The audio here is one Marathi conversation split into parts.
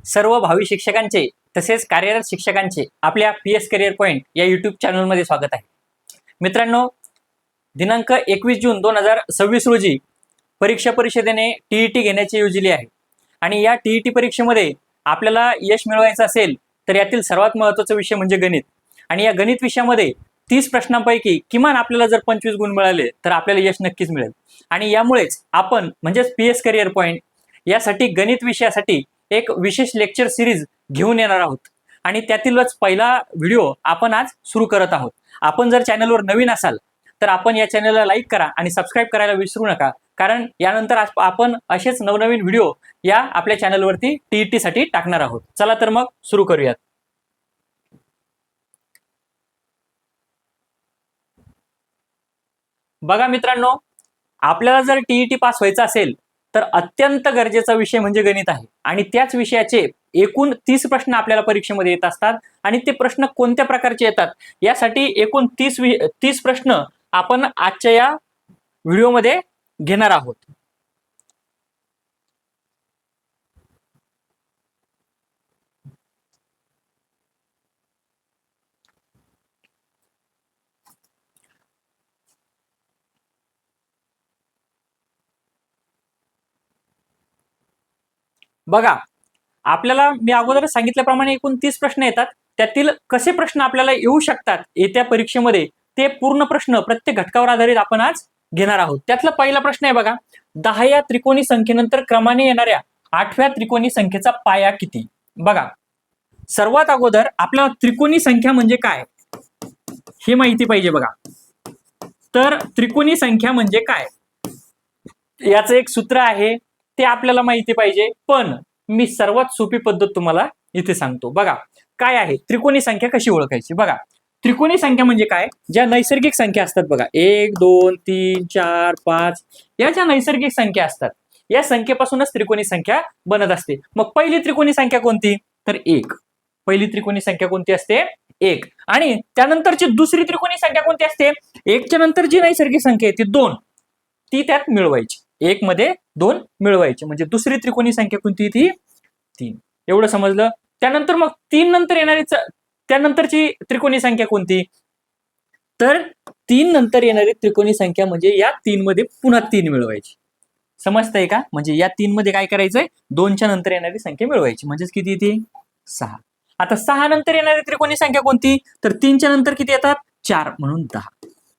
सर्व भावी शिक्षकांचे तसेच कार्यरत शिक्षकांचे आपल्या PS करिअर पॉइंट या यूट्यूब चॅनलमध्ये स्वागत आहे. मित्रांनो, दिनांक 21 जून 2026 रोजी परीक्षा परिषदेने TET घेण्याची योजली आहे आणि या TET परीक्षेमध्ये आपल्याला यश मिळवायचं असेल तर यातील सर्वात महत्त्वाचा विषय म्हणजे गणित. आणि या गणित विषयामध्ये 30 प्रश्नांपैकी किमान आपल्याला जर 25 गुण मिळाले तर आपल्याला यश नक्कीच मिळेल. आणि यामुळेच आपण म्हणजेच PS करिअर पॉइंट यासाठी गणित विषयासाठी एक विशेष लेक्चर सिरीज घेऊन येणार आहोत आणि त्यातीलच पहिला व्हिडिओ आपण आज सुरू करत आहोत. आपण जर चॅनलवर नवीन असाल तर आपण या चॅनलला लाईक करा आणि सबस्क्राईब करायला विसरू नका, कारण यानंतर आपण असेच नवनवीन व्हिडिओ या आपल्या चॅनलवरती TET साठी टाकणार आहोत. चला तर मग सुरू करूयात. बघा मित्रांनो, आपल्याला जर TET पास व्हायचं असेल तर अत्यंत गरजेचा विषय म्हणजे गणित आहे आणि त्याच विषयाचे एकूण 30 प्रश्न आपल्याला परीक्षेमध्ये येत असतात. आणि ते प्रश्न कोणत्या प्रकारचे येतात यासाठी एकूण 30 प्रश्न आपण आजच्या या व्हिडिओमध्ये घेणार आहोत. बघा, आपल्याला मी अगोदर सांगितल्याप्रमाणे एकूण 30 प्रश्न येतात. त्यातील कसे प्रश्न आपल्याला येऊ शकतात येत्या परीक्षेमध्ये ते पूर्ण प्रश्न प्रत्येक घटकावर आधारित आपण आज घेणार आहोत. त्यातला पहिला प्रश्न आहे बघा, 10 या त्रिकोणी संख्येनंतर क्रमाने येणाऱ्या 8व्या त्रिकोणी संख्येचा पाया किती? बघा, सर्वात अगोदर आपल्याला त्रिकोणी संख्या म्हणजे काय हे माहिती पाहिजे. बघा, तर त्रिकोणी संख्या म्हणजे काय याचं एक सूत्र आहे, ते आपल्याला माहिती पाहिजे. पण मी सर्वात सोपी पद्धत तुम्हाला इथे सांगतो. बघा, काय आहे त्रिकोणी संख्या कशी ओळखायची. बघा, त्रिकोणी संख्या म्हणजे काय, ज्या नैसर्गिक संख्या असतात बघा 1 2 3 4 5 या ज्या नैसर्गिक संख्या असतात या संख्येपासूनच त्रिकोणी संख्या बनत असते. मग पहिली त्रिकोणी संख्या कोणती, तर 1. पहिली त्रिकोणी संख्या कोणती असते, 1. आणि त्यानंतरची दुसरी त्रिकोणी संख्या कोणती असते, 1 च्या नंतर जी नैसर्गिक संख्या आहे ती 2, ती त्यात मिळवायची. 1 मध्ये 2 मिळवायचे म्हणजे दुसरी त्रिकोणी संख्या कोणती, ती 3. एवढं समजलं. त्यानंतर मग 3 नंतर येणारी त्यानंतरची त्रिकोणी संख्या कोणती, तर 3 नंतर येणारी त्रिकोणी संख्या म्हणजे या 3 मध्ये पुन्हा 3 मिळवायची. समजतंय का? म्हणजे या 3 मध्ये काय करायचंय, 2 च्या नंतर येणारी संख्या मिळवायची. म्हणजेच किती येते, 6. आता 6 नंतर येणारी त्रिकोणी संख्या कोणती, तर 3 च्या नंतर किती येतात, 4, म्हणून 10.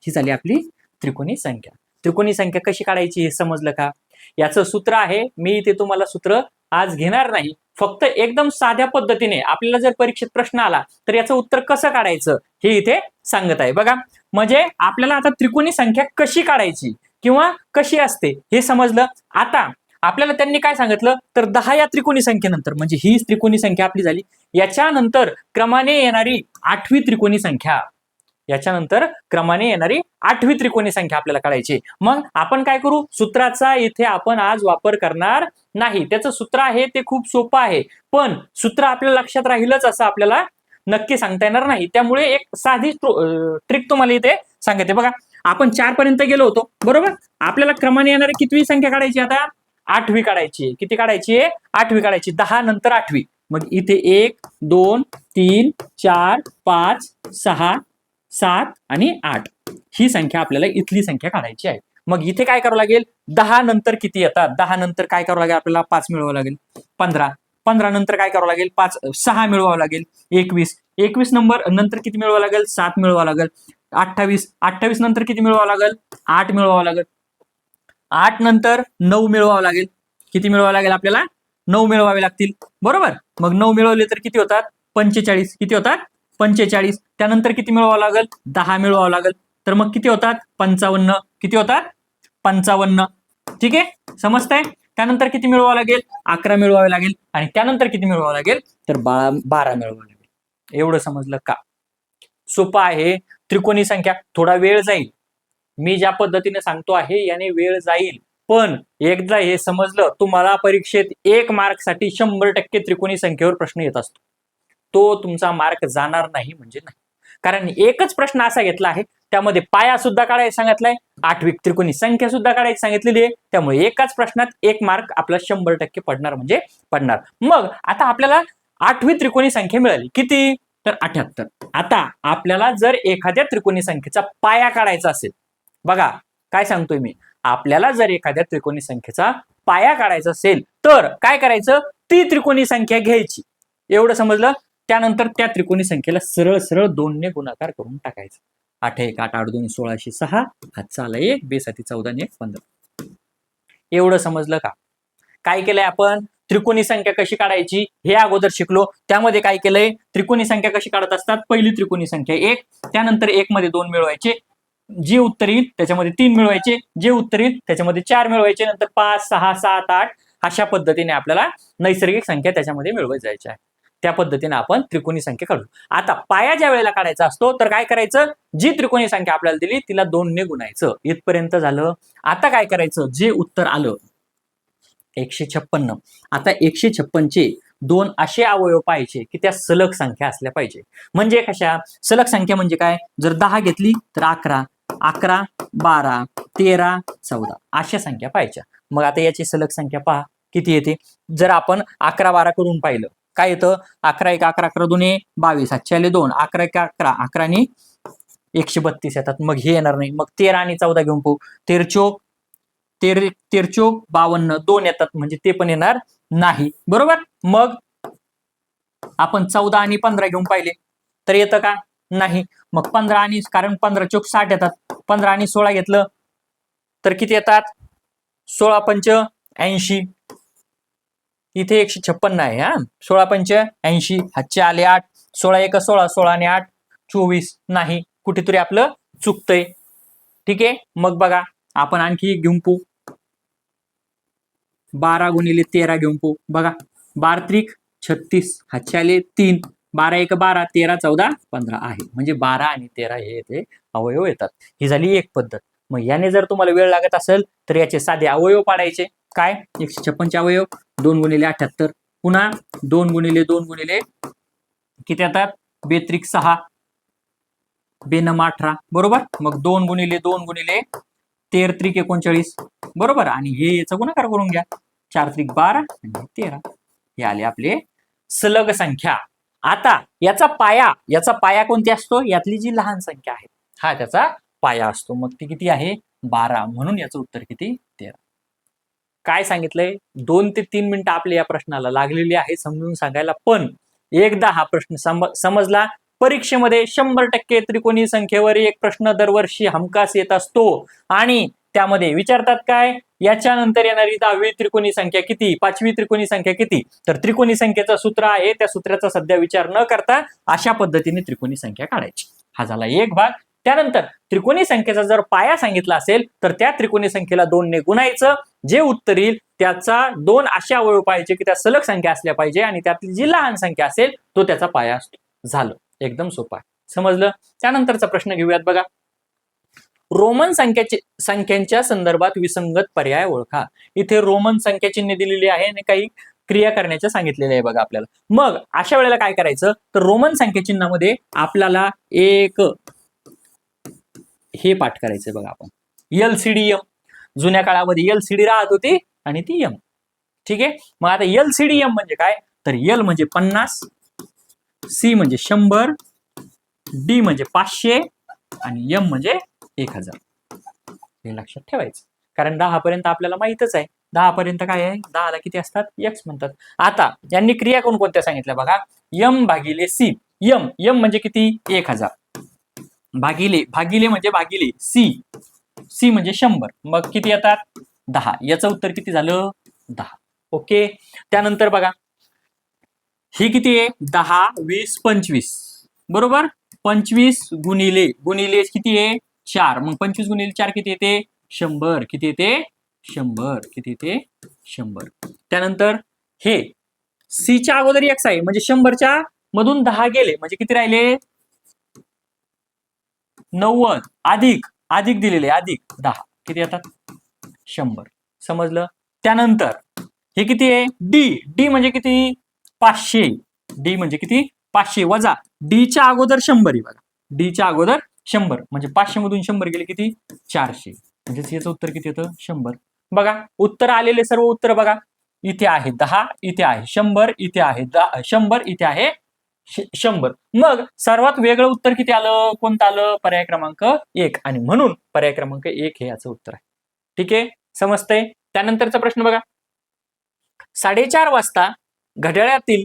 ही झाली आपली त्रिकोणी संख्या. त्रिकोणी संख्या कशी काढायची हे समजलं का? याचं सूत्र आहे. मी इथे तुम्हाला सूत्र आज घेणार नाही, फक्त एकदम साध्या पद्धतीने आपल्याला जर परीक्षेत प्रश्न आला तर याचं उत्तर कसं काढायचं हे इथे सांगत आहे. बघा, म्हणजे आपल्याला आता त्रिकोणी संख्या कशी काढायची किंवा कशी असते हे समजलं. आता आपल्याला त्यांनी काय सांगितलं, तर 10 या त्रिकोणी संख्येनंतर म्हणजे ही त्रिकोणी संख्या आपली झाली, याच्यानंतर क्रमाने येणारी 8वी त्रिकोणी संख्या, याच्यानंतर क्रमाने येणारी 8वी त्रिकोणी संख्या आपल्याला काढायची. मग आपण काय करू, सूत्राचा इथे आपण आज वापर करणार नाही. त्याचं सूत्र आहे ते खूप सोपं आहे, पण सूत्र आपल्या लक्षात राहीलच असं आपल्याला नक्की सांगता येणार नाही. त्यामुळे एक साधी ट्रिक तुम्हाला इथे सांगते. बघा, आपण 4 पर्यंत गेलो होतो बरोबर. आपल्याला क्रमाने येणारी कितवी संख्या काढायची, आता 8वी काढायची. किती काढायची, 8वी काढायची. 10 नंतर 8वी. मग इथे 1 2 3 4 5 6 7 आणि 8 ही संख्या आपल्याला इथली संख्या काढायची आहे. मग इथे काय करावं लागेल, 10 नंतर किती येतात, 10 नंतर काय करावं लागेल आपल्याला, 5 मिळवावं लागेल. 15 15 नंतर काय करावं लागेल, 6 मिळवावं लागेल. 21 21 नंबर नंतर किती मिळवावं लागेल, 7 मिळवावं लागेल. 28 28 नंतर किती मिळवावं लागेल, 8 मिळवावं लागेल. 8 नंतर 9 मिळवावं लागेल. किती मिळवावं लागेल आपल्याला, 9 मिळवावे लागतील बरोबर. मग 9 मिळवले तर किती होतात, 45. किती होतात, 45. त्यानंतर किती मिळवावं लागेल, 10 मिळवावं लागेल. तर मग किती होतात, 55. किती होतात, 55. ठीक आहे, समजतंय. त्यानंतर किती मिळवावं लागेल, 11 मिळवावे लागेल. आणि त्यानंतर किती मिळवावं लागेल, तर 12 मिळवावं लागेल. एवढं समजलं का? सोपं आहे. त्रिकोणी संख्या थोडा वेळ जाईल, मी ज्या पद्धतीने सांगतो आहे याने वेळ जाईल, पण एकदा हे समजलं, तुम्हाला परीक्षेत 1 मार्कसाठी 100% त्रिकोणी संख्येवर प्रश्न येत असतो. तो तुमचा मार्क जाणार नाही म्हणजे नाही. कारण एकच प्रश्न असा घेतला आहे, त्यामध्ये पाया सुद्धा काढायला सांगितलाय, आठवी त्रिकोणी संख्या सुद्धा काढायची सांगितलेली आहे. त्यामुळे एकाच प्रश्नात 1 मार्क आपला 100% पडणार म्हणजे पडणार. मग आता आपल्याला आठवी त्रिकोणी संख्या मिळाली किती, तर 78. आता आपल्याला जर एखाद्या त्रिकोणी संख्येचा पाया काढायचा असेल, बघा काय सांगतोय मी, आपल्याला जर एखाद्या त्रिकोणी संख्येचा पाया काढायचा असेल तर काय करायचं, ती त्रिकोणी संख्या घ्यायची, एवढं समजलं. त्यानंतर त्या त्रिकोणी संख्येला सरळ सरळ 2 ने गुणाकार करून टाकायचं. 8 1 8 8 2 16 6, हातचा आला 1, 2 7 14 1 15. एवढं समजलं का? काय केलंय आपण, त्रिकोणी संख्या कशी काढायची हे अगोदर शिकलो. त्यामध्ये काय केलंय, त्रिकोणी संख्या कशी काढत असतात, पहिली त्रिकोणी संख्या 1, त्यानंतर 1 मध्ये 2 मिळवायचे, जे उत्तर येईल त्याच्यामध्ये 3 मिळवायचे, जे उत्तर येईल त्याच्यामध्ये 4 मिळवायचे, नंतर 5 6 7 8 अशा पद्धतीने आपल्याला नैसर्गिक संख्या त्याच्यामध्ये मिळवत जायच्या आहे. त्या पद्धतीने आपण त्रिकोणी संख्या काढू. आता पाया ज्या वेळेला काढायचा असतो तर काय करायचं, जी त्रिकोणी संख्या आपल्याला दिली तिला 2 ने गुणायचं. इथपर्यंत झालं. आता काय करायचं, जे उत्तर आलं 156, आता 156 चे 2 असे अवयव पाहिजे की त्या सलग संख्या असल्या पाहिजे. म्हणजे कशा सलग संख्या म्हणजे काय, जर 10 घेतली तर 11 11 12 13 14 अशा संख्या पाहिजे. मग आता याची सलग संख्या पहा किती येते. जर आपण 11 12 करून पाहिलं काय येतं, 11 1 11 11 2 22, 7 2 11 1 11 11 ने 132 येतात. मग हे येणार नाही. मग 13 आणि 14 घेऊन पाहू, 13 चोक 52 2 येतात, म्हणजे ते पण येणार नाही. बरोबर. मग आपण 14 आणि 15 घेऊन पाहिले तर येतं का, नाही. मग 15 आणि, कारण 15 चोक 60 येतात, 15 आणि 16 घेतलं तर किती येतात, 16 पंच 80. इथे 156 आहे हा, 16 पंच 80, हातचे आले 8, 16 1 16 16 आणि 8 24, नाही कुठेतरी आपलं चुकतंय. ठीक आहे. मग बघा आपण आणखी घेऊन पाहू, 12 गुणिले 13 घेऊन पाहू. बघा 12 त्रिक 36, हातचे आले 3, 12 1 12 13 14 15 आहे, म्हणजे 12 आणि 13 हे येते अवयव येतात. ही झाली एक पद्धत. मग याने जर तुम्हाला वेळ लागत असेल तर याचे साधे अवयव पाडायचे. काय, 156 चे अवयव 2 गुणिले 78, पुन्हा 2 गुणिले 2 गुणिले किती येतात, 2 त्रिक 6 2 9 18, बरोबर. मग 2 गुणिले 2 गुणिले 13 त्रिक 39, बरोबर. आणि हे याचा गुणाकार करून घ्या, 4 त्रिक 12 आणि 13, हे आले आपले सलग संख्या. आता याचा पाया कोणती असतो, यातली जी लहान संख्या आहे हा त्याचा पाया असतो. मग ती किती आहे, 12, म्हणून याचं उत्तर किती, 13. काय सांगितलंय, 2 ते 3 मिनिटं आपल्या या प्रश्नाला लागलेली आहे समजून सांगायला. पण एकदा हा प्रश्न समजला, परीक्षेमध्ये 100% त्रिकोणी संख्येवर एक प्रश्न दरवर्षी हमखास येत असतो. आणि त्यामध्ये विचारतात काय, याच्यानंतर येणारी 10वी त्रिकोणी संख्या किती, 5वी त्रिकोणी संख्या किती. तर त्रिकोणी संख्येचं सूत्र आहे, त्या सूत्राचा सध्या विचार न करता अशा पद्धतीने त्रिकोणी संख्या काढायची. हा झाला एक भाग. त्यानंतर त्रिकोणी संख्येचा जर पाया सांगितला असेल तर त्या त्रिकोणी संख्येला 2 ने गुणायचं, जे उत्तर येईल त्याचा 2 अशा अवयव पाहिजे की त्या सलग संख्या असल्या पाहिजे, आणि त्यातली जी लहान संख्या असेल तो त्याचा पाया असतो. झालं, एकदम सोपं आहे. समजलं. त्यानंतरचा प्रश्न घेऊयात. बघा, रोमन संख्यांच्या संदर्भात विसंगत पर्याय ओळखा. इथे रोमन संख्या चिन्ह दिलेली आहे आणि काही क्रिया करण्याच्या सांगितलेल्या आहे बघा आपल्याला. मग अशा वेळेला काय करायचं, तर रोमन संख्या चिन्हामध्ये आपल्याला एक हे पाठ करायचंय बघा, आपण LCD M. जुन्या काळामध्ये LCD राहत होती आणि ती M. ठीक आहे. मग आता LCD M म्हणजे काय, तर L म्हणजे 50, C म्हणजे 100, D म्हणजे 500 आणि M म्हणजे 1000. हे लक्षात ठेवायचं, कारण 10 पर्यंत आपल्याला माहितच आहे. 10 पर्यंत काय आहे, 10 ला किती असतात, X म्हणतात. आता यांनी क्रिया कोणत्या सांगितल्या बघा, M भागिले C. M म्हणजे किती, 1000, भागिले म्हणजे भागिले C म्हणजे 100, मग किती येतात, 10. याचं उत्तर किती झालं, 10. ओके. त्यानंतर बघा ही किती आहे, 10 20 25, बरोबर. 25 गुणिले किती आहे, 4. मग 25 गुणिले 4 किती येते, 100. किती येते, 100. किती येते, 100. त्यानंतर हे C च्या अगोदर X आहे, म्हणजे 100च्या मधून 10 गेले म्हणजे किती राहिले, 90, अधिक दिलेले, अधिक 10, किती येतात, 100. समजलं. त्यानंतर हे किती आहे, D म्हणजे किती, 500. D म्हणजे किती, 500 वजा D च्या अगोदर 100 आहे बघा, D च्या अगोदर 100 म्हणजे 500 मधून 100 गेले किती 400, म्हणजे याचं उत्तर किती येतं 100. बघा उत्तर आलेले सर्व उत्तर बघा, इथे आहे 10, इथे आहे 100, इथे आहे 100, इथे आहे 100. मग सर्वात वेगळं उत्तर किती आलं, कोणतं आलं, पर्याय क्रमांक 1, आणि म्हणून पर्याय क्रमांक 1 हे याचं उत्तर आहे. ठीक आहे, समजतंय. त्यानंतरचा प्रश्न बघा, 4:30 वाजता घड्याळातील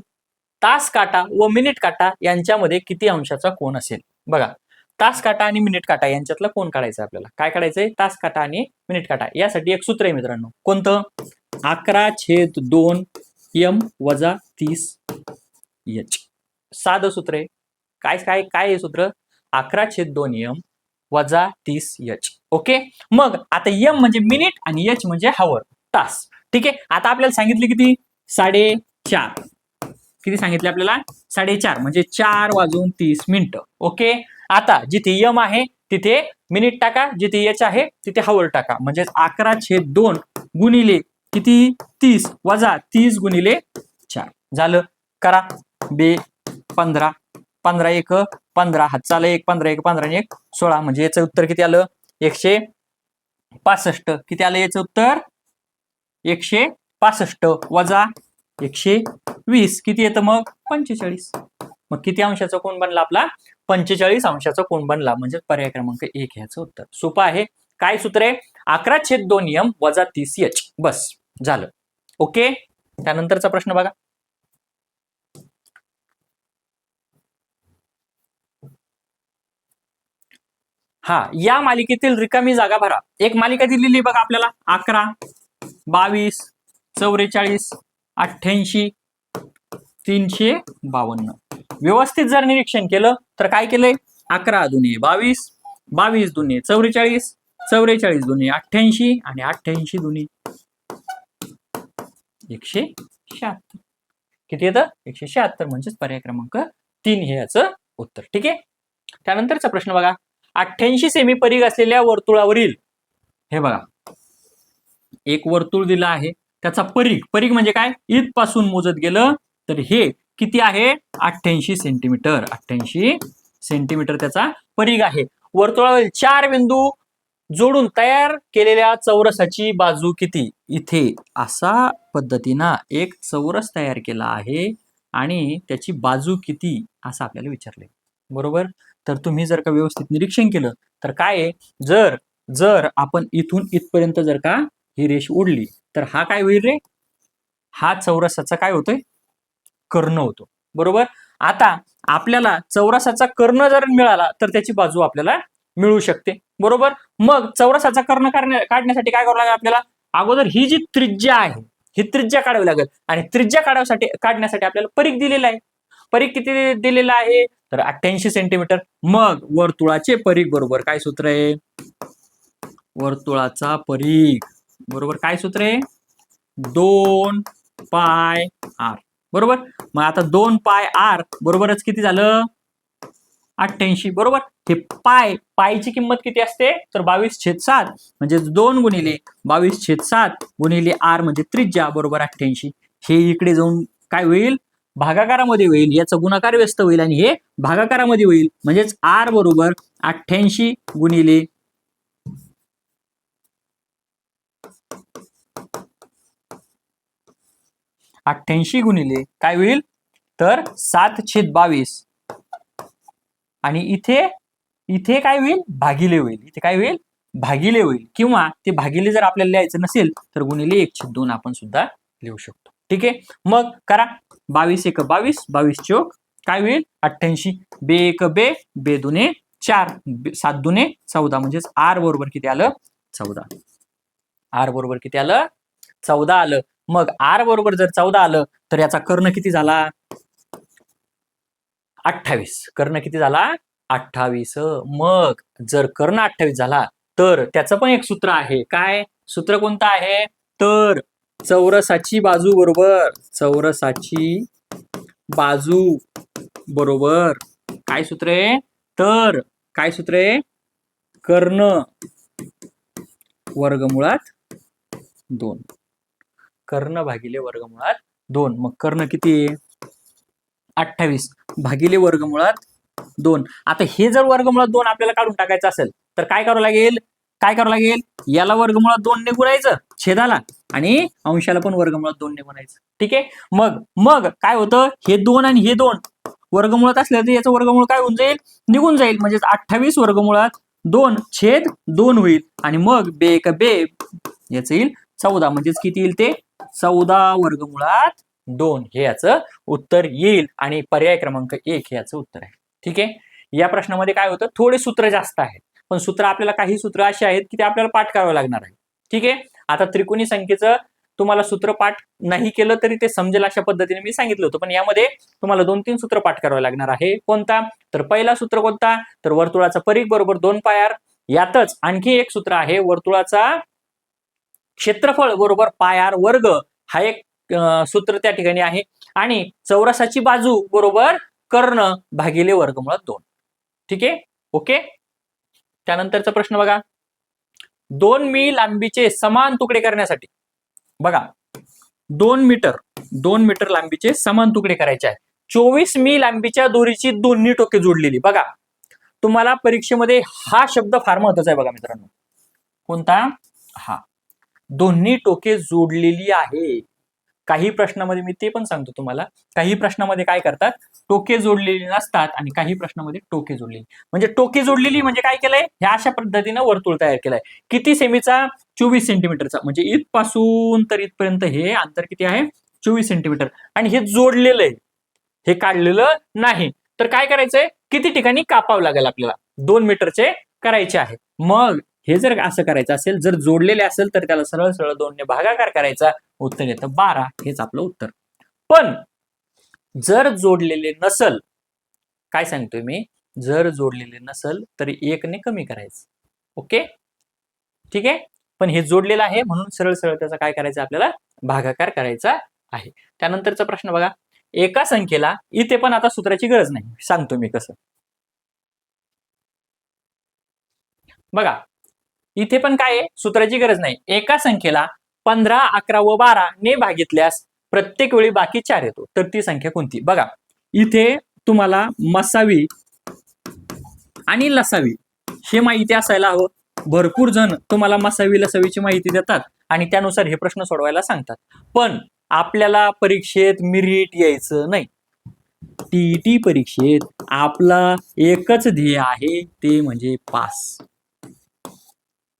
तास काटा व मिनिट काटा यांच्यामध्ये किती अंशाचा कोन असेल. बघा, तास काटा आणि मिनिट काटा यांच्यातला कोन काढायचा आपल्याला. काय काढायचंय, तास काटा आणि मिनिट काटा. यासाठी एक सूत्र आहे मित्रांनो, कोणतं, 11/2 m वजा 30 h. साधं सूत्र आहे. काय काय काय आहे सूत्र, 11/2 m वजा 30 h. ओके, मग आता m म्हणजे मिनिट आणि h म्हणजे हावर, तास. ठीक आहे, आता आपल्याला सांगितले किती 4:30, किती सांगितले आपल्याला 4:30 म्हणजे 4:30. ओके, आता जिथे m आहे तिथे मिनिट टाका, जिथे h आहे तिथे हावर टाका, म्हणजे 11/2 गुणिले किती 30 वजा 30 गुणिले 4 झालं. करा बे 15, 15 1 15, हात चाल 1, 15 1 15 1 16, म्हणजे याचं उत्तर किती आलं 165. किती आलं याचं उत्तर 165 वजा 120 किती येतं मग 45. मग किती अंशाचा कोन बनला आपला 45 अंशाचा कोन बनला, म्हणजे पर्याय क्रमांक 1 ह्याचं उत्तर. सोपं आहे. काय सूत्र आहे, 11/2 m वजा 30 h. बस झालं. ओके, त्यानंतरचा प्रश्न बघा, हा, या मालिकेतील रिकामी जागा भरा. एक मालिका दिलेली बघा आपल्याला, 11, 22, 44, 88, 352. व्यवस्थित जर निरीक्षण केलं तर काय केलंय, 11 दुने 22, 22 दुने 44, 44 दुने 88 आणि 88 दुने 176. किती येतं 176, म्हणजेच पर्याय क्रमांक 3 हे याचं उत्तर. ठीक आहे, त्यानंतरचा प्रश्न बघा, 88 सेमी परिघ असलेल्या वर्तुळावरील, हे बघा एक वर्तुळ दिलं आहे, त्याचा परिघ, परिघ म्हणजे काय, इथपासून मोजत गेलं तर हे किती आहे 88 सेंटीमीटर. 88 सेंटीमीटर त्याचा परिघ आहे. वर्तुळावरील 4 बिंदू जोडून तयार केलेल्या चौरसाची बाजू किती. इथे असा पद्धतीनं एक चौरस तयार केला आहे आणि त्याची बाजू किती असं आपल्याला विचारले. बरोबर, तर तुम्ही जर का व्यवस्थित निरीक्षण केलं तर काय आहे, जर जर आपण इथून इथपर्यंत जर का ही रेष ओढली तर हा काय होईल रे, हा चौरसाचा काय होतोय कर्ण होतो. बरोबर, आता आपल्याला चौरसाचा कर्ण जर मिळाला तर त्याची बाजू आपल्याला मिळू शकते. बरोबर, मग चौरसाचा कर्ण काढण्यासाठी काय करावं लागेल आपल्याला, अगोदर ही जी त्रिज्या आहे ही त्रिज्या काढावी लागेल, आणि त्रिज्या काढण्यासाठी आपल्याला परिघ दिलेला आहे. परिघ किती दिलेला आहे तर 88 सेंटीमीटर. मग वर्तुळाचे परिघ बरोबर काय सूत्र आहे, वर्तुळाचा परिघ बरोबर काय सूत्र आहे 2πr. बरोबर, मग आता 2πr बरोबरच किती झालं 88. बरोबर, हे पायची किंमत किती असते तर 22/7, म्हणजे 2 गुणिले 22/7 गुणिले r म्हणजे त्रिज्या बरोबर 88. हे इकडे जाऊन काय होईल भागाकारामध्ये होईल, याचा गुणाकार व्यस्त होईल आणि हे भागाकारामध्ये होईल, म्हणजेच r बरोबर 88 गुणिले 88 गुणिले काय होईल तर 7/22, आणि इथे इथे काय होईल भागिले होईल, इथे काय होईल भागिले होईल, किंवा ते भागिले जर आपल्याला लिहायचं नसेल तर गुणिले 1/2 आपण सुद्धा लिहू शकतो. ठीक आहे, मग करा 22 1 22, 22 चौक काय होईल 88, बे 1 बे, बे दुने 4, 7 दुने 14, म्हणजेच r बरोबर किती आलं 14. r बरोबर किती आलं 14 आलं. मग r बरोबर जर 14 आलं तर याचा कर्ण किती झाला 28. कर्ण किती झाला 28. मग जर कर्ण 28 झाला तर त्याचं पण एक सूत्र आहे. काय सूत्र कोणतं आहे तर चौरसाची बाजू बरोबर, चौरसाची बाजू बरोबर काय सूत्र आहे तर काय सूत्र आहे कर्ण वर्गमुळात 2, कर्ण भागिले वर्गमुळात 2. मग कर्ण किती 28 भागिले वर्गमुळात 2. आता हे जर वर्गमुळात 2 आपल्याला काढून टाकायचं असेल तर काय करावं लागेल, याला वर्गमुळात 2 ने गुणायचं छेदाला आणि अंशाला पण वर्गमुळात 2 ने गुणायचं. ठीक आहे. मग मग काय होतं, हे 2 आणि हे 2 वर्गमुळात असल्या तर याचं वर्गमूळ काय होऊन जाईल, निघून जाईल. म्हणजे 28 वर्गमुळात 2/2 होईल आणि मग बे एक बे याचं येईल 14. म्हणजेच किती येईल ते 14 वर्गमुळात 2 हे याचं उत्तर येईल आणि पर्याय क्रमांक 1 हे याचं उत्तर आहे. ठीक आहे. या प्रश्नामध्ये काय होतं, थोडे सूत्र जास्त आहेत, पण सूत्र आपल्याला काही सूत्र अशी आहेत की ते आपल्याला पाठ करावं लागणार आहे. ठीक आहे. आता त्रिकोणी संख्येचं तुम्हाला सूत्र पाठ नाही केलं तरी ते समजेल अशा पद्धतीने मी सांगितलं होतं, पण यामध्ये तुम्हाला 2-3 सूत्र पाठ करावं लागणार आहे. कोणता, तर पहिला सूत्र कोणता, तर वर्तुळाचा परिघ बरोबर 2 पाय r. यातच आणखी एक सूत्र आहे, वर्तुळाचा क्षेत्रफळ बरोबर पाय r वर्ग, हा एक सूत्र त्या ठिकाणी आहे. आणि चौरसाची बाजू बरोबर कर्ण भागिले वर्गमुळात 2. ठीक आहे. ओके. त्यानंतरचा प्रश्न बघा, 2 मी लांबीचे समान तुकडे करण्यासाठी बघा 2 मीटर लांबीचे समान तुकडे करायचे आहे. 24 मी लांबीच्या दोरीची दोन्ही टोके जोडलेली. बघा तुम्हाला परीक्षेमध्ये हा शब्द फार महत्वाचा आहे बघा मित्रांनो. कोणता, हा दोन्ही टोके जोडलेली आहे. काही प्रश्नामध्ये मी ते पण सांगतो तुम्हाला, काही प्रश्नामध्ये काय करतात, टोके जोडलेली नसतात आणि काही प्रश्नामध्ये टोके जोडलेली. म्हणजे टोके जोडलेली म्हणजे काय केलंय, ह्या अशा पद्धतीनं वर्तुळ तयार केलंय. किती सेमीचा, 24 सेंटीमीटरचा. म्हणजे इथपासून तर इथपर्यंत हे अंतर किती आहे, 24 सेंटीमीटर. आणि हे जोडलेलं आहे, हे काढलेलं नाही. तर काय करायचंय, किती ठिकाणी कापावं लागेल आपल्याला, 2 मीटरचे करायचे आहे. मग हे जर असं करायचं असेल, जर जोडलेले असेल तर त्याला सरळ सरळ 2 ने भागाकार करायचा, उत्तर येतं 12. हेच आपलं उत्तर. पण जर जोडलेले नसल, काय सांगतोय मी, जर जोडलेले नसल तर 1 ने कमी करायचं. ओके. ठीक आहे. पण हे जोडलेलं आहे म्हणून सरळ सरळ त्याचा काय करायचं, आपल्याला भागाकार करायचा आहे. त्यानंतरचा प्रश्न बघा, एका संख्येला, इथे पण आता सूत्राची गरज नाही, सांगतो मी कसं. बघा इथे पण काय आहे, सूत्राची गरज नाही. एका संख्येला 15, 11 व 12 ने भागितल्यास प्रत्येक वेळी बाकी 4 येतो, तर ती संख्या कोणती. बघा इथे तुम्हाला मसावी आणि लसावी हे माहिती असायला हवं. भरपूर जण तुम्हाला मसावी लसावीची माहिती देतात आणि त्यानुसार हे प्रश्न सोडवायला सांगतात. पण आपल्याला परीक्षेत मिरिट यायचं नाही. टीईटी परीक्षेत आपला एकच ध्येय आहे, ते म्हणजे पास.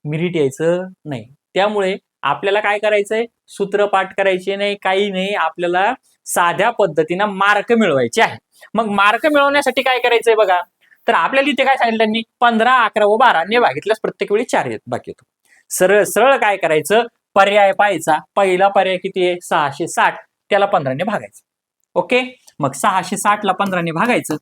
मिरिट यायचं नाही. त्यामुळे आपल्याला काय करायचंय, सूत्र पाठ करायचे नाही, काही नाही. आपल्याला साध्या पद्धतीनं मार्क मिळवायचे आहे. मग मार्क मिळवण्यासाठी काय करायचंय बघा, तर आपल्याला इथे काय सांगितलं त्यांनी, 15, 11 व 12 ने भागितल्यास प्रत्येक वेळी 4 बाकी येतो. सरळ सरळ काय करायचं, पर्याय पाहायचा. पहिला पर्याय किती आहे, 660, त्याला 15 ने भागायचं. ओके. मग 660 ला 15 ने भागायचं,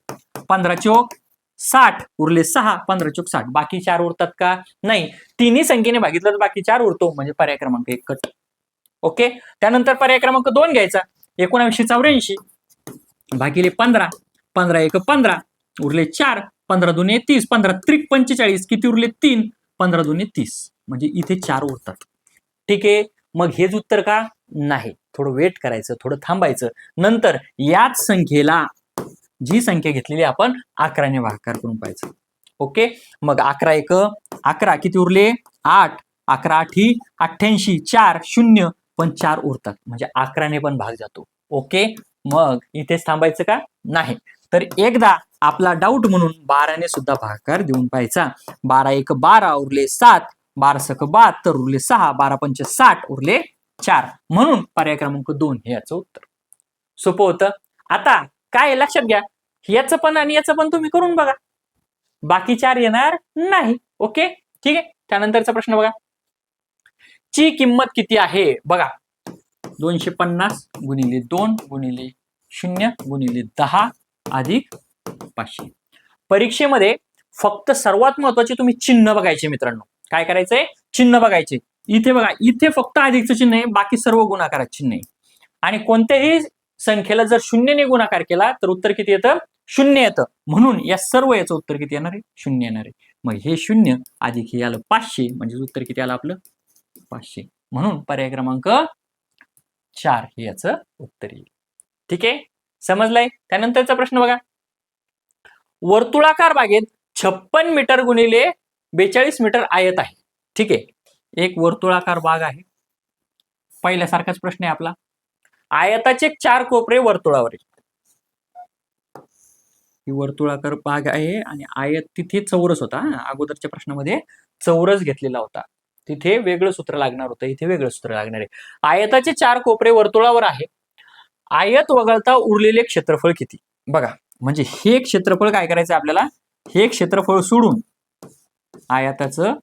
15 चोक 60 उरले 6, 15 चोक 60, बाकी 4 उरतात का, नाही. तिन्ही संख्येने भागितलं तर बाकी 4 उरतो, म्हणजे पर्याय क्रमांक 1 कट. ओके. त्यानंतर पर्याय क्रमांक 2 घ्यायचा, 1984 भागिले 15, 15 1 15 उरले 4, 15 2 30, 15 त्रिक 45, किती उरले 3, 15 2 30, म्हणजे इथे 4 उरतात. ठीक आहे. मग हेच उत्तर का, नाही. थोडं वेट करायचं, थोडं थांबायचं. नंतर याच संख्येला जी संख्या घेतलेली आपण 11 ने भागाकार करून पाहायचं. ओके. मग 11 1 11, किती उरले 8, 11 8 88, 4 0, पण 4 उरतात, म्हणजे 11 ने पण भाग जातो. ओके. मग इथेच थांबायचं का, नाही. तर एकदा आपला डाऊट म्हणून 12 ने सुद्धा भागाकार देऊन पाहायचा. 12 1 12 उरले 7, 12 सक 72 उरले 6, 12 पंच 60 उरले 4, म्हणून पर्याय क्रमांक 2 हे याचं उत्तर. सोपं होतं. आता काय लक्षात घ्या, याचं पण आणि याचं पण तुम्ही करून बघा, बाकी 4 येणार नाही. ओके. ठीक आहे. त्यानंतरचा प्रश्न बघा, ची किंमत किती आहे. बघा 250 गुणिले 2 गुणिले 0 गुणिले 10 अधिक 500. परीक्षेमध्ये फक्त सर्वात महत्वाचे तुम्ही चिन्ह बघायचे मित्रांनो. काय करायचंय, चिन्ह बघायचे. इथे बघा, इथे फक्त अधिकचं चिन्ह आहे, बाकी सर्व गुणाकाराचे चिन्ह आहे. आणि कोणत्याही संख्येला जर 0 ने गुणाकार केला तर उत्तर किती येतं, 0 येतं. म्हणून या सर्व याचं उत्तर किती येणार आहे, 0 येणार आहे. मग हे 0 अधिक हे आलं 500, म्हणजे उत्तर किती आलं आपलं, 500. म्हणून पर्याय क्रमांक 4 हे याचं उत्तर येईल. ठीक आहे, समजलंय. त्यानंतरचा प्रश्न बघा, वर्तुळाकार बागेत 56 मीटर गुणिले 42 मीटर आयत आहे. ठीक आहे, एक वर्तुळाकार बाग आहे. पहिल्यासारखाच प्रश्न आहे आपला. आयताचे 4 कोपरे वर्तुळावर आहे. ही वर्तुळाकार बाग आहे आणि आयत तिथे चौरस होता. अगोदरच्या प्रश्नामध्ये चौरस घेतलेला होता, तिथे वेगळं सूत्र लागणार होतं, इथे वेगळं सूत्र लागणार आहे. आयताचे 4 कोपरे वर्तुळावर आहे. आयत वगळता उरलेले क्षेत्रफळ किती? बघा, म्हणजे हे क्षेत्रफळ काय करायचं आपल्याला, हे क्षेत्रफळ सोडून आयताचं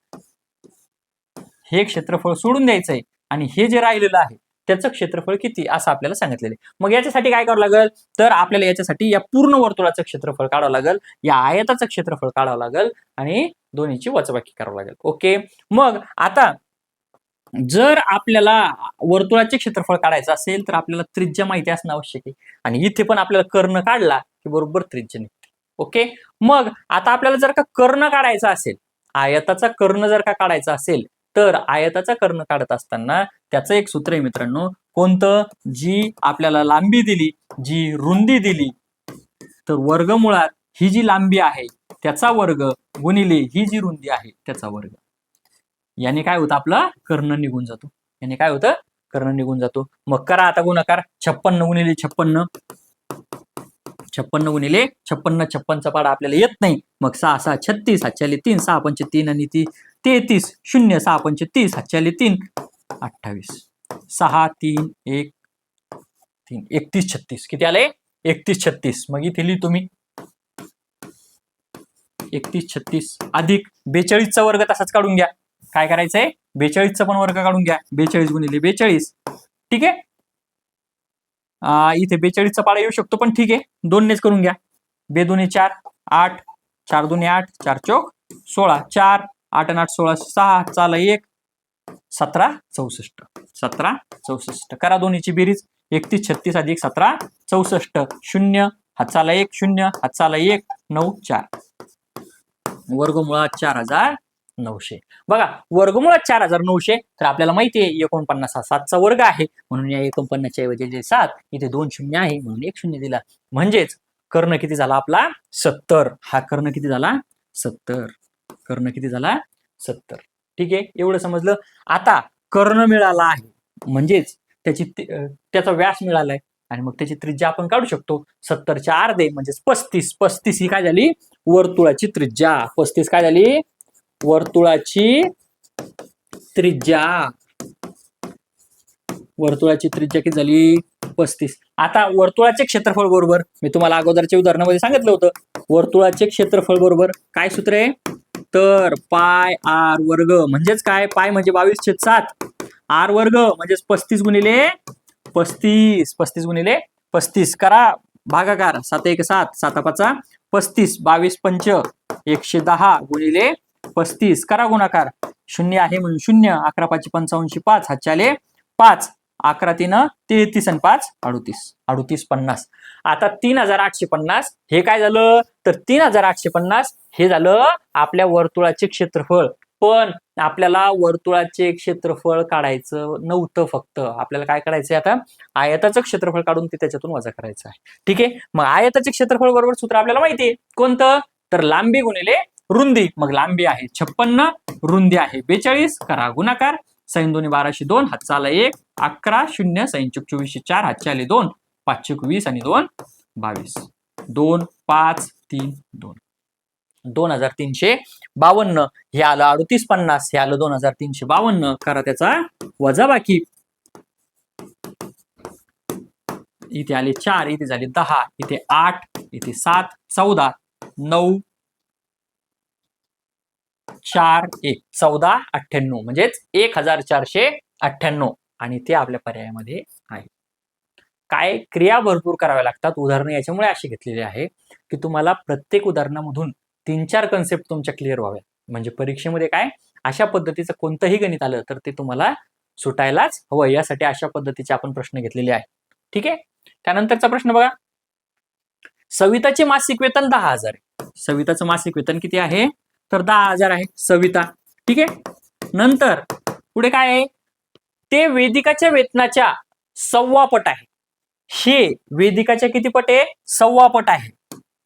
हे क्षेत्रफळ सोडून द्यायचंय आणि हे जे राहिलेलं आहे त्याचं क्षेत्रफळ किती असं आपल्याला सांगितलेलं आहे. मग याच्यासाठी काय करावं लागेल, तर आपल्याला याच्यासाठी या पूर्ण वर्तुळाचं क्षेत्रफळ काढावं लागेल, या आयताचं क्षेत्रफळ काढावं लागेल आणि दोन्हीची वजाबाकी करावं लागेल. ओके, मग आता जर आपल्याला वर्तुळाचे क्षेत्रफळ काढायचं असेल तर आपल्याला त्रिज्या माहिती असणं आवश्यक आहे आणि इथे पण आपल्याला कर्ण काढला की बरोबर त्रिज्या निघते. ओके, मग आता आपल्याला जर का कर्ण काढायचा असेल, आयताचा कर्ण जर का काढायचा असेल तर आयताचा कर्ण काढत असताना त्याचं एक सूत्र आहे मित्रांनो, कोणतं, जी आपल्याला लांबी दिली, जी रुंदी दिली, तर वर्गमुळात ही जी लांबी आहे त्याचा वर्ग गुणिले ही जी रुंदी आहे त्याचा वर्ग. याने काय होतं, आपला कर्ण निघून जातो. याने काय होतं, कर्ण निघून जातो. मग करा आता गुणाकार. 56 गुणिले 56, 56 गुणिले 56, 56चा पाडा आपल्याला येत नाही. मग 6 6 36, 7 3, 6 5 3 आणि 33, 0 6 5 30, 7 3 28, 6 3 1 3, 31 36. किती आले, 31 36. मग इथे लिहितो मी 31 36 अधिक 42चा वर्ग तसाच काढून घ्या. काय करायचंय, 42चा पण वर्ग काढून घ्या. 42 गुणिले 42. ठीक आहे, इथे 42चा पाडा येऊ शकतो पण ठीक आहे, 2 नेच करून घ्या. 2 दुणे 4, 8, 4 दुणे 8, 4 चौक 16, 4 8 आणि 8 16, 6 चाला 1, 17 64, 17 64. करा दोन्हीची बेरीज. 31 36 अधिक 17 64, 0 हातचाला 1, 0 हातचाला 1, 9 4, वर्गमुळात 4900. बघा, वर्गमुळात 4900, तर आपल्याला माहिती आहे 49 हा 7चा वर्ग आहे, म्हणून या 49च्या ऐवजी जे 7 इथे 2 शून्य आहे म्हणून 1 शून्य दिला. म्हणजेच कर्ण किती झाला आपला, 70. हा कर्ण किती झाला, 70. कर्ण किती झाला, 70. ठीक आहे, एवढं समजलं. आता कर्ण मिळाला आहे म्हणजेच त्याचा व्यास मिळालाय आणि मग त्याची त्रिज्या आपण काढू शकतो. 70च्या अर्धे म्हणजेच 35. 35 ही काय झाली, वर्तुळाची त्रिज्या. 35 काय झाली, वर्तुळाची त्रिज्या. वर्तुळाची त्रिज्या किती झाली, 35. आता वर्तुळाचे क्षेत्रफळ बरोबर, मी तुम्हाला अगोदरच्या उदाहरणामध्ये सांगितलं होतं, वर्तुळाचे क्षेत्रफळ बरोबर काय सूत्र आहे, तर पाय आर वर्ग. म्हणजेच काय, पाय म्हणजे 22/7, आर वर्ग म्हणजेच 35 गुणिले 35, 35 गुणिले 35. करा भागाकार. 7 1 7, 7 5 35, 22 पंच 110 गुणिले 35. करा गुणाकार. 0 आहे म्हणून 0, 11 5 55 5, हातचे आले 5, 11 3 33 आणि 5 38, 38 50. आता 3850 हे काय झालं, तर 3850 हे झालं आपल्या वर्तुळाचे क्षेत्रफळ. पण आपल्याला वर्तुळाचे क्षेत्रफळ काढायचं नव्हतं, फक्त आपल्याला काय करायचंय आता, आयताचं क्षेत्रफळ काढून ते त्याच्यातून वजा करायचं आहे. ठीक आहे, मग आयताचे क्षेत्रफळ बरोबर सूत्र आपल्याला माहिती आहे कोणतं, तर लांबी गुणिले रुंदी. मग लांबी आहे 56, रुंदी आहे 42. करा गुणाकार. 6 2 12 2, हातचाला 1, 11 0 6 24 4, हातचे आले 2, 5 20 आणि 2 22, 2 5 3 2, 2352. हे आलं 3850, हे आलं 2352. करा त्याचा वजाबाकी. इथे आले 4, इथे झाले 10, इथे 8, इथे 7 14 9 4 1 14 98, म्हणजेच 1498. आणि ते आपल्या पर्यायामध्ये आहे. काय क्रिया भरपूर कराव्या लागतात. उदाहरणं याच्यामुळे अशी घेतलेली आहे की तुम्हाला प्रत्येक उदाहरणामधून 3-4 कन्सेप्ट तुमच्या क्लिअर व्हाव्या. म्हणजे परीक्षेमध्ये काय, अशा पद्धतीचं कोणतंही गणित आलं तर ते तुम्हाला सुटायलाच हवं, यासाठी अशा पद्धतीचे आपण प्रश्न घेतलेले आहेत. ठीक आहे, त्यानंतरचा प्रश्न बघा. सविताचे मासिक वेतन 10,000 आहे. सविताचं मासिक वेतन किती आहे, तर 10,000 आहे सविता. ठीक आहे, नंतर पुढे काय आहे, ते वेदिकाच्या वेतनाच्या 1/4 पट आहे. हे वेदिकाच्या किती पट आहे, 1/4 पट आहे.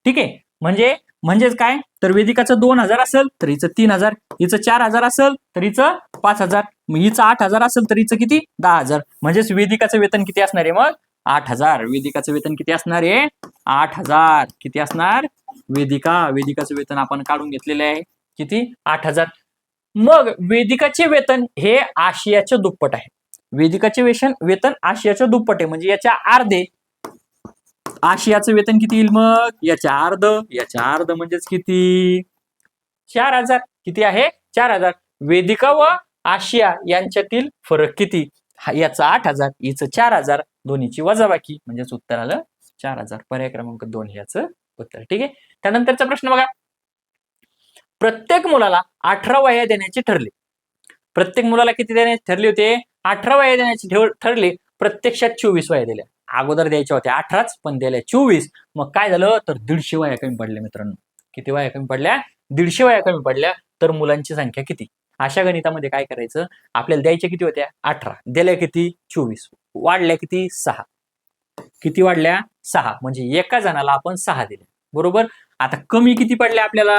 ठीक आहे, म्हणजेच काय, तर वेदिकाचं 2,000 असेल तर हिचं 3,000, हिचं 4,000 असेल तर हिचं 5,000, मग हिचं 8,000 असेल तर हिचं किती 10,000. म्हणजेच वेदिकाचं वेतन किती असणार आहे मग 8,000. वेदिकाचं वेतन किती असणार आहे 8,000. किती असणार वेदिकाचं वेतन आपण काढून घेतलेले आहे किती 8,000. मग वेदिकाचे वेतन हे आशियाच्या दुप्पट आहे. वेदिकाचे वेतन आशियाच्या दुप्पट आहे म्हणजे याच्या अर्धे. आशियाचं वेतन किती येईल मग याच्या अर्ध म्हणजेच किती 4,000. किती आहे 4,000. वेदिका व आशिया यांच्यातील फरक किती याचा 8,000, हिचं 4,000, दोन्हीची वजाबाकी म्हणजेच उत्तर आलं 4,000. पर्याय क्रमांक 2 याचं उत्तर. ठीक आहे. त्यानंतरचा प्रश्न बघा, प्रत्येक मुलाला 18 वह्या देण्याचे ठरले. प्रत्येक मुलाला किती देण्याचे ठरले होते 18 वह्या देण्याचे ठरले. प्रत्यक्षात 24 वह्या दिल्या. अगोदर द्यायच्या होत्या 18च पण दिल्या 24. मग काय झालं तर 150 वह्या कमी पडल्या मित्रांनो. किती वह्या कमी पडल्या 150 वह्या कमी पडल्या. तर मुलांची संख्या किती. अशा गणितामध्ये काय करायचं, आपल्याला द्यायच्या किती होत्या 18, दिल्या किती 24, वाढल्या किती 6. किती वाढल्या 6 म्हणजे एका जणाला आपण 6 दिले बरोबर. आता कमी किती पडल्या आपल्याला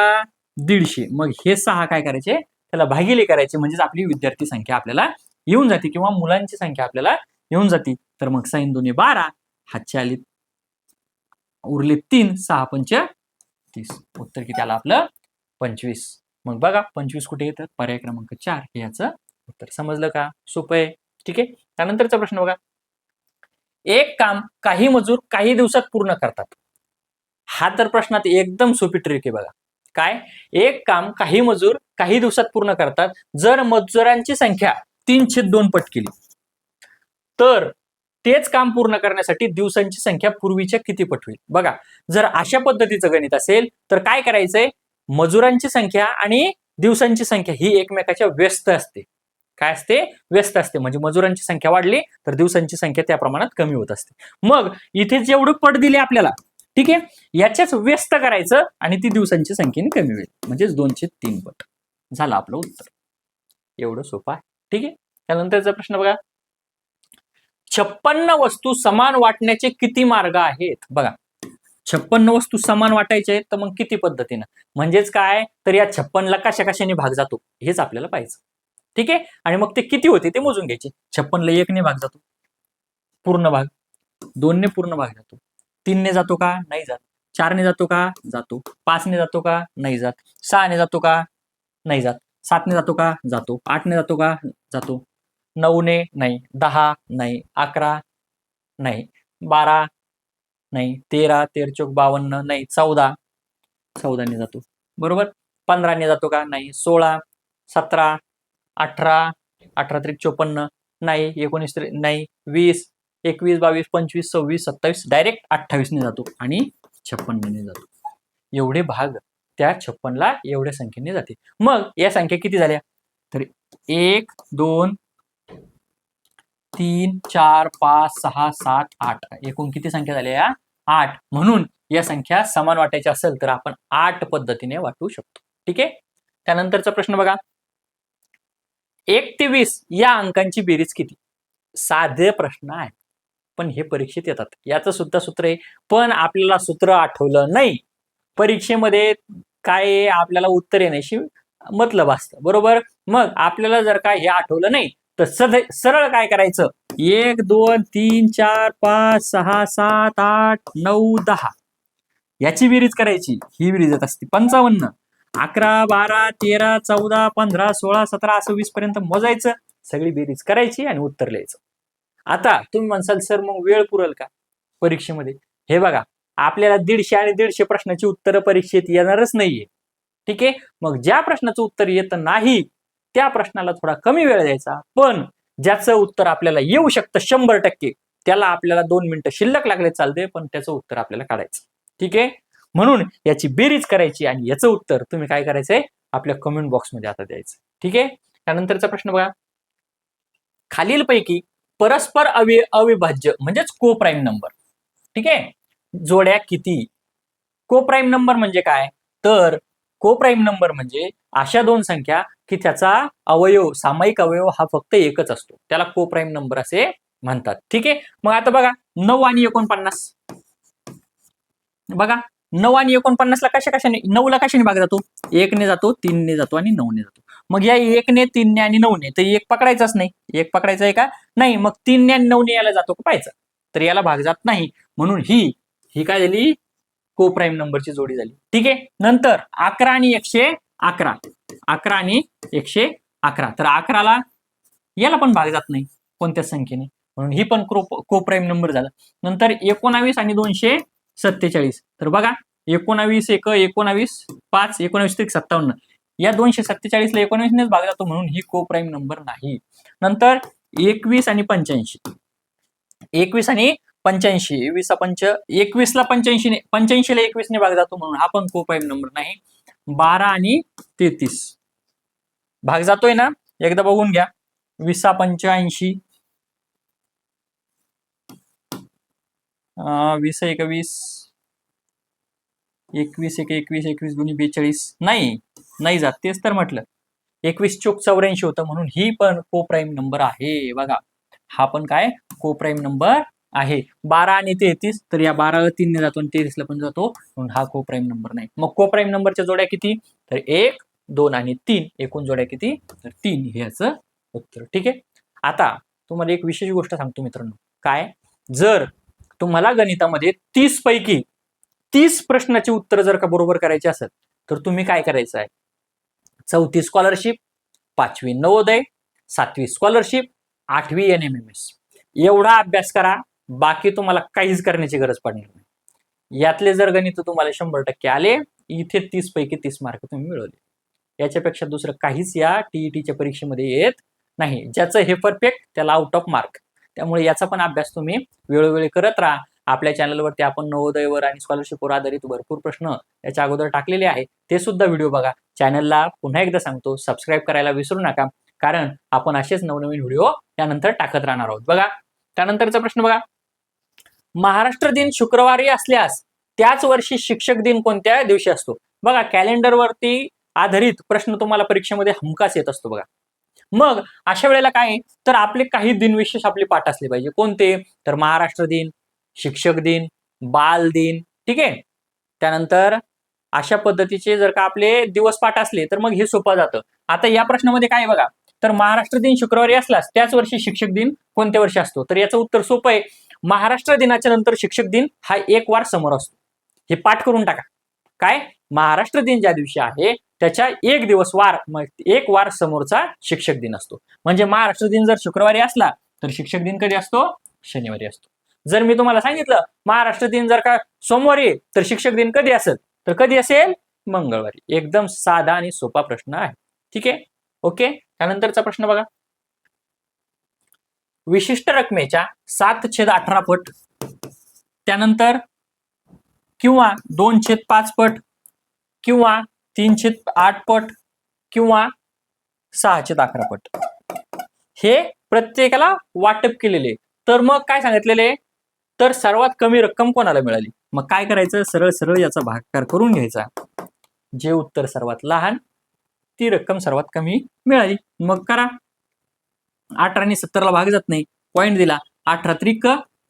150. मग हे 6 काय करायचे त्याला भागिले करायचे म्हणजेच आपली विद्यार्थी संख्या आपल्याला येऊन जाते किंवा मुलांची संख्या आपल्याला येऊन जाते. तर मग 6 2 12, हातचे आले उरले 3, 6 5 30. उत्तर किती आलं आपलं 25. मग बघा 25 कुठे येतं पर्याय क्रमांक 4 हे याचं उत्तर. समजलं का सोपं आहे. ठीक आहे. त्यानंतरचा प्रश्न बघा, एक काम काही मजूर काही दिवसात पूर्ण करतात. हा तर प्रश्नात एकदम सोपी ट्रिक आहे बघा. काय, एक काम काही मजूर काही दिवसात पूर्ण करतात. जर मजुरांची संख्या 3/2 पट केली तर तेच काम पूर्ण करण्यासाठी दिवसांची संख्या पूर्वीच्या किती पट होईल. बघा जर अशा पद्धतीचं गणित असेल तर काय करायचंय, मजुरांची संख्या आणि दिवसांची संख्या ही एकमेकाच्या व्यस्त असते. काय असते व्यस्त असते. म्हणजे मजुरांची संख्या वाढली तर दिवसांची संख्या त्या प्रमाणात कमी होत असते. मग इथे जेवढं पट दिले आपल्याला ठीक आहे याच्याच व्यस्त करायचं आणि ती दिवसांची संख्येने कमी होईल म्हणजेच 2/3 पट. झालं आपलं उत्तर. एवढं सोपं आहे. ठीक आहे. त्यानंतरचा प्रश्न बघा, 56 वस्तू समान वाटण्याचे किती मार्ग आहेत. बघा 56 वस्तू समान वाटायचे आहेत तर मग किती पद्धतीनं, म्हणजेच काय तर या 56ला कशाने भाग जातो हेच आपल्याला पाहिजे. ठीक आहे. आणि मग ते किती होते ते मोजून घ्यायचे. 56ला 1 ने भाग जातो पूर्ण भाग, 2 ने पूर्ण भाग जातो, 3 ने जातो का नाही जात, 4 ने जातो का जातो, 5 ने जातो का नाही जात, 6 ने जातो का नाही जात, 7 ने जातो का जातो, 8 ने जातो का जातो, 9 ने नाही, 10 नाही, 11 नाही, 12 नाही, 13 13 चौक 52 नाही, 14 ने जातो बरोबर, 15 ने जातो का नाही, 16 17 18 18 त्रिक 54 नाही, 19 नाही, 20 21 22 25 26 27 डायरेक्ट 28 ने जातो आणि 56 ने जातो. एवढे भाग त्या 56ला एवढ्या संख्येने जाते. मग या संख्या किती झाल्या तर 1 2 3 4 5 6 7 8 एकूण किती संख्या झाल्या 8. म्हणून या संख्या समान वाटायच्या असेल तर आपण 8 पद्धतीने वाटू शकतो. ठीक आहे. त्यानंतरचा प्रश्न बघा, 1 ते 20 या अंकांची बेरीज किती. साधे प्रश्न आहे पण हे परीक्षेत येतात. याचं सुद्धा सूत्र आहे पण आपल्याला सूत्र आठवलं नाही परीक्षेमध्ये काय आपल्याला उत्तर येण्याशी मतलब असतं बरोबर. मग आपल्याला जर काय हे आठवलं नाही तर सरळ काय करायचं 1 2 3 4 5 6 7 8 9 10 याची बेरीज करायची. ही बेरीज येत असते 55. 11 12 13 14 15 16 17 असं 20 पर्यंत मोजायचं, सगळी बेरीज करायची आणि उत्तर लिहायचं. आता तुम्ही म्हणसाल सर मग वेळ पुरेल का परीक्षेमध्ये. हे बघा आपल्याला 150 आणि 150 प्रश्नाची उत्तरं परीक्षेत येणारच नाहीये. ठीक आहे. मग ज्या प्रश्नाचं उत्तर येत नाही त्या प्रश्नाला थोडा कमी वेळ द्यायचा, पण ज्याचं उत्तर आपल्याला येऊ शकतं 100% त्याला आपल्याला 2 मिनिटं शिल्लक लागले चालते पण त्याचं उत्तर आपल्याला काढायचं. ठीक आहे. म्हणून याची बेरीज करायची आणि याचं उत्तर तुम्ही काय करायचंय आपल्या कमेंट बॉक्समध्ये आता द्यायचं. ठीक आहे. त्यानंतरचा प्रश्न बघा, खालीलपैकी परस्पर अविभाज्य म्हणजेच को प्राईम नंबर ठीक आहे जोड्या किती. को प्राईम नंबर म्हणजे काय तर को प्राईम नंबर म्हणजे अशा दोन संख्या की त्याचा अवयव सामायिक अवयव हा फक्त एकच असतो, त्याला को प्राईम नंबर असे म्हणतात. ठीक आहे. मग आता बघा 9 आणि 49 बघा 9 आणि 49ला कशाने 9ला कशाने भाग जातो? 1 ने जातो, 3 ने जातो आणि 9 ने जातो. मग या 1 ने 3 ने आणि 9 ने तर 1 पकडायचाच नाही. 1 पकडायचा आहे का? नाही. मग 3 ने आणि 9 ने याला जातो का पाहायचं. तर याला भाग जात नाही. म्हणून ही काय झाली? को प्राईम नंबरची जोडी झाली. ठीक आहे. नंतर 11 आणि 111. 11 आणि 111. तर 11ला याला पण भाग जात नाही कोणत्याच संख्येने, म्हणून ही पण को प्राईम नंबर झाला. नंतर 19 आणि 247. तर बघा 19 1 19 5 19 57. या 247 ला 19 नेच भाग जातो, म्हणून ही को प्राईम नंबर नाही. नंतर 21 आणि 85. 21 आणि 85. 21 ला 85 ने 85 ला 21 ने भाग जातो, म्हणून हा पण को प्राईम नंबर नाही. 12 आणि 33 भाग जातोय ना, एकदा बघून घ्या. 20 85, 20 21, 21 21 21 दोन्ही 42. नाही जात, तेच तर म्हटलं. 21 चोक 84 होतं, म्हणून ही पण को प्राईम नंबर आहे. बघा हा पण काय को प्राईम नंबर आहे. 12 आणि 33, तर या 12ला 3 ने जातो आणि 33ला पण जातो, म्हणून हा को प्राईम नंबर नाही. मग को प्राईम नंबरच्या जोड्या किती? तर 1 2 आणि 3. एकूण जोड्या किती? तर 3. हे याचं उत्तर. ठीक आहे. आता तुम्हाला एक विशेष गोष्ट सांगतो मित्रांनो. काय? जर तुम्हाला गणितामध्ये 30 पैकी 30 प्रश्नाची उत्तर जर का बरोबर करायची असेल, तर तुम्ही काय करायचं आहे? 4थी स्कॉलरशिप, 5वी नवोदय, 7वी स्कॉलरशिप, 8वी NMMS एवढा अभ्यास करा. बाकी तुम्हाला काहीच करण्याची गरज पडणार नाही. यातले जर गणित तुम्हाला 100% आले, इथे 30 पैकी 30 मार्क तुम्ही मिळवले. याच्यापेक्षा दुसरं काहीच या TETच्या परीक्षेमध्ये येत नाही. ज्याचं हे परफेक्ट त्याला आउट ऑफ मार्क. त्यामुळे याचा पण अभ्यास तुम्ही वेळोवेळी करत राहा. आपल्या चॅनलवरती आपण नवोदयवर आणि स्कॉलरशिपवर आधारित भरपूर प्रश्न याच्या अगोदर टाकलेले आहे. ते सुद्धा व्हिडिओ बघा. चॅनलला पुन्हा एकदा सांगतो, सबस्क्राईब करायला विसरू नका, कारण आपण असेच नवनवीन व्हिडिओ त्यानंतर टाकत राहणार आहोत. बघा त्यानंतरचा प्रश्न बघा. महाराष्ट्र दिन शुक्रवारी असल्यास त्याच वर्षी शिक्षक दिन कोणत्या दिवशी असतो? बघा कॅलेंडरवरती आधारित प्रश्न तुम्हाला परीक्षेमध्ये हमखास येत असतो. बघा मग अशा वेळेला काय, तर आपले काही दिनविशेष आपले पाठ असले पाहिजे. कोणते? तर महाराष्ट्र दिन, शिक्षक दिन, बाल दिन. ठीक आहे. त्यानंतर अशा पद्धतीचे जर का आपले दिवस पाठ असले तर मग हे सोपं जातं. आता या प्रश्नामध्ये काय बघा, तर महाराष्ट्र दिन शुक्रवारी असल्यास त्याच वर्षी शिक्षक दिन कोणत्या वर्षी असतो? तर याचं उत्तर सोपं आहे. महाराष्ट्र दिनाच्या नंतर शिक्षक दिन हा एक वार समोर असतो. हे पाठ करून टाका. काय? महाराष्ट्र दिन ज्या दिवशी आहे त्याच्या एक वार समोरचा शिक्षक दिन असतो. म्हणजे महाराष्ट्र दिन जर शुक्रवारी असला तर शिक्षक दिन कधी असतो? शनिवारी असतो. जर मी तुम्हाला सांगितलं महाराष्ट्र दिन जर का सोमवारी तर शिक्षक दिन कधी असेल? तर कधी असेल? मंगळवारी. एकदम साधा आणि सोपा प्रश्न आहे. ठीक आहे. ओके. त्यानंतरचा प्रश्न बघा. विशिष्ट रकमेच्या 7/18 पट, त्यानंतर किंवा 2/5 पट, किंवा 3/8 पट, किंवा 6/11 पट हे प्रत्येकाला वाटप केलेले. तर मग काय सांगितलेले? तर सर्वात कमी रक्कम कोणाला मिळाली? मग काय करायचं? सरळ सरळ याचा भागाकार करून घ्यायचा. जे उत्तर सर्वात लहान ती रक्कम सर्वात कमी मिळाली. मग करा. 18 आणि 70 ला भाग जात नाही, पॉइंट दिला. 18 त्रिक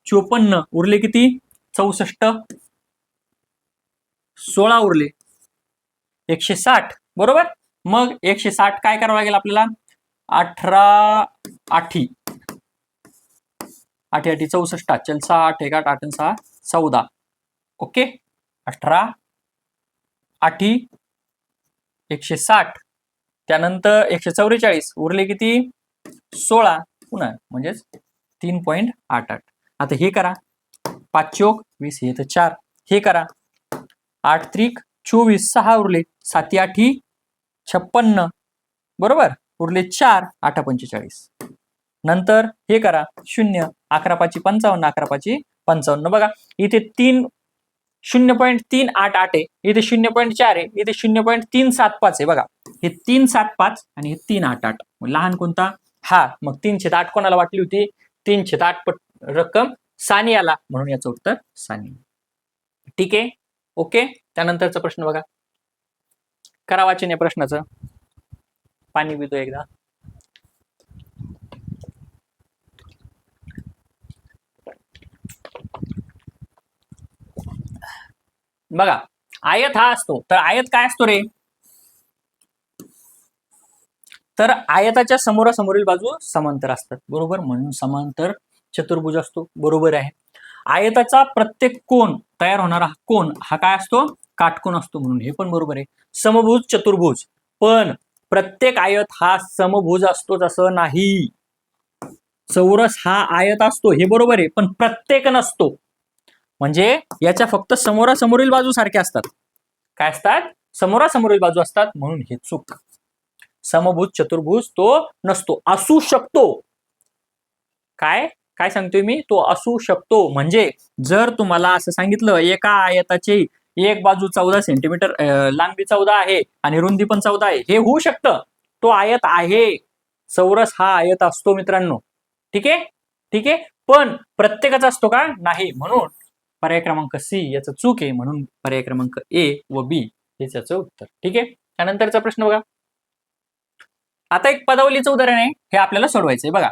54, उरले किती? 64. 16 उरले 160. बरोबर. मग 160 काय करावं लागेल आपल्याला? 18 8 8 8 64. चल 6 8 1 8 8 6 14. ओके. 18 8 160. त्यानंतर 144 उरले किती? 16 पुन्हा म्हणजेच 3.88. आता हे करा. 5 चोक 20 हे तर 4. हे करा. 8 त्रिक 24. 6 उरले. 7 8 56. बरोबर. उरले 4. 8 45. नंतर हे करा. 0 11 5 55. 11 5 55. बघा इथे 0.388 आहे, इथे 0.4 आहे, इथे 0.375 आहे. बघा हे 375 आणि हे 388. लहान कोणता? हा. मग 3/8 कोणाला वाटली होती? 3/8 पट रक्कम सानियाला, म्हणून याचं उत्तर सानिया. ठीक आहे. ओके. त्यानंतरचा प्रश्न बघा. करा वाचन या प्रश्नाचं. पाणी पितो एकदा. बघा आयत हा असतो. तर आयत काय असतो रे? तर आयताच्या समोरासमोरील बाजू समांतर असतात, बरोबर, म्हणून समांतर चतुर्भुज असतो, बरोबर आहे. आयताचा प्रत्येक कोन तयार होणारा कोन हा काय असतो? काटकोन असतो, म्हणून हे पण बरोबर आहे. समभुज चतुर्भुज, पण प्रत्येक आयत हा समभुज असतोच असं नाही. चौरस हा आयत असतो हे बरोबर आहे, पण प्रत्येक नसतो. म्हणजे याच्या फक्त समोरासमोरील बाजू सारख्या असतात. काय असतात? समोरासमोरील बाजू असतात, म्हणून हे चूक. समभुज चतुर्भुज तो नसतो, असू शकतो. काय काय सांगतोय मी? तो असू शकतो. म्हणजे जर तुम्हाला असं सांगितलं एका आयताची एक बाजू 14 सेंटीमीटर लांबी 14 आहे आणि रुंदी पण 14 आहे, हे होऊ शकतं. तो आयत आहे. चौरस हा आयत असतो मित्रांनो. ठीक आहे, ठीक आहे. पण प्रत्येकाचा असतो का? नाही. म्हणून पर्याय क्रमांक सी याचं चूक आहे, म्हणून पर्याय क्रमांक ए व बी हेच याचं उत्तर. ठीक आहे. त्यानंतरचा प्रश्न बघा. आता एक पदावलीचं उदाहरण आहे, हे आपल्याला सोडवायचंय. बघा,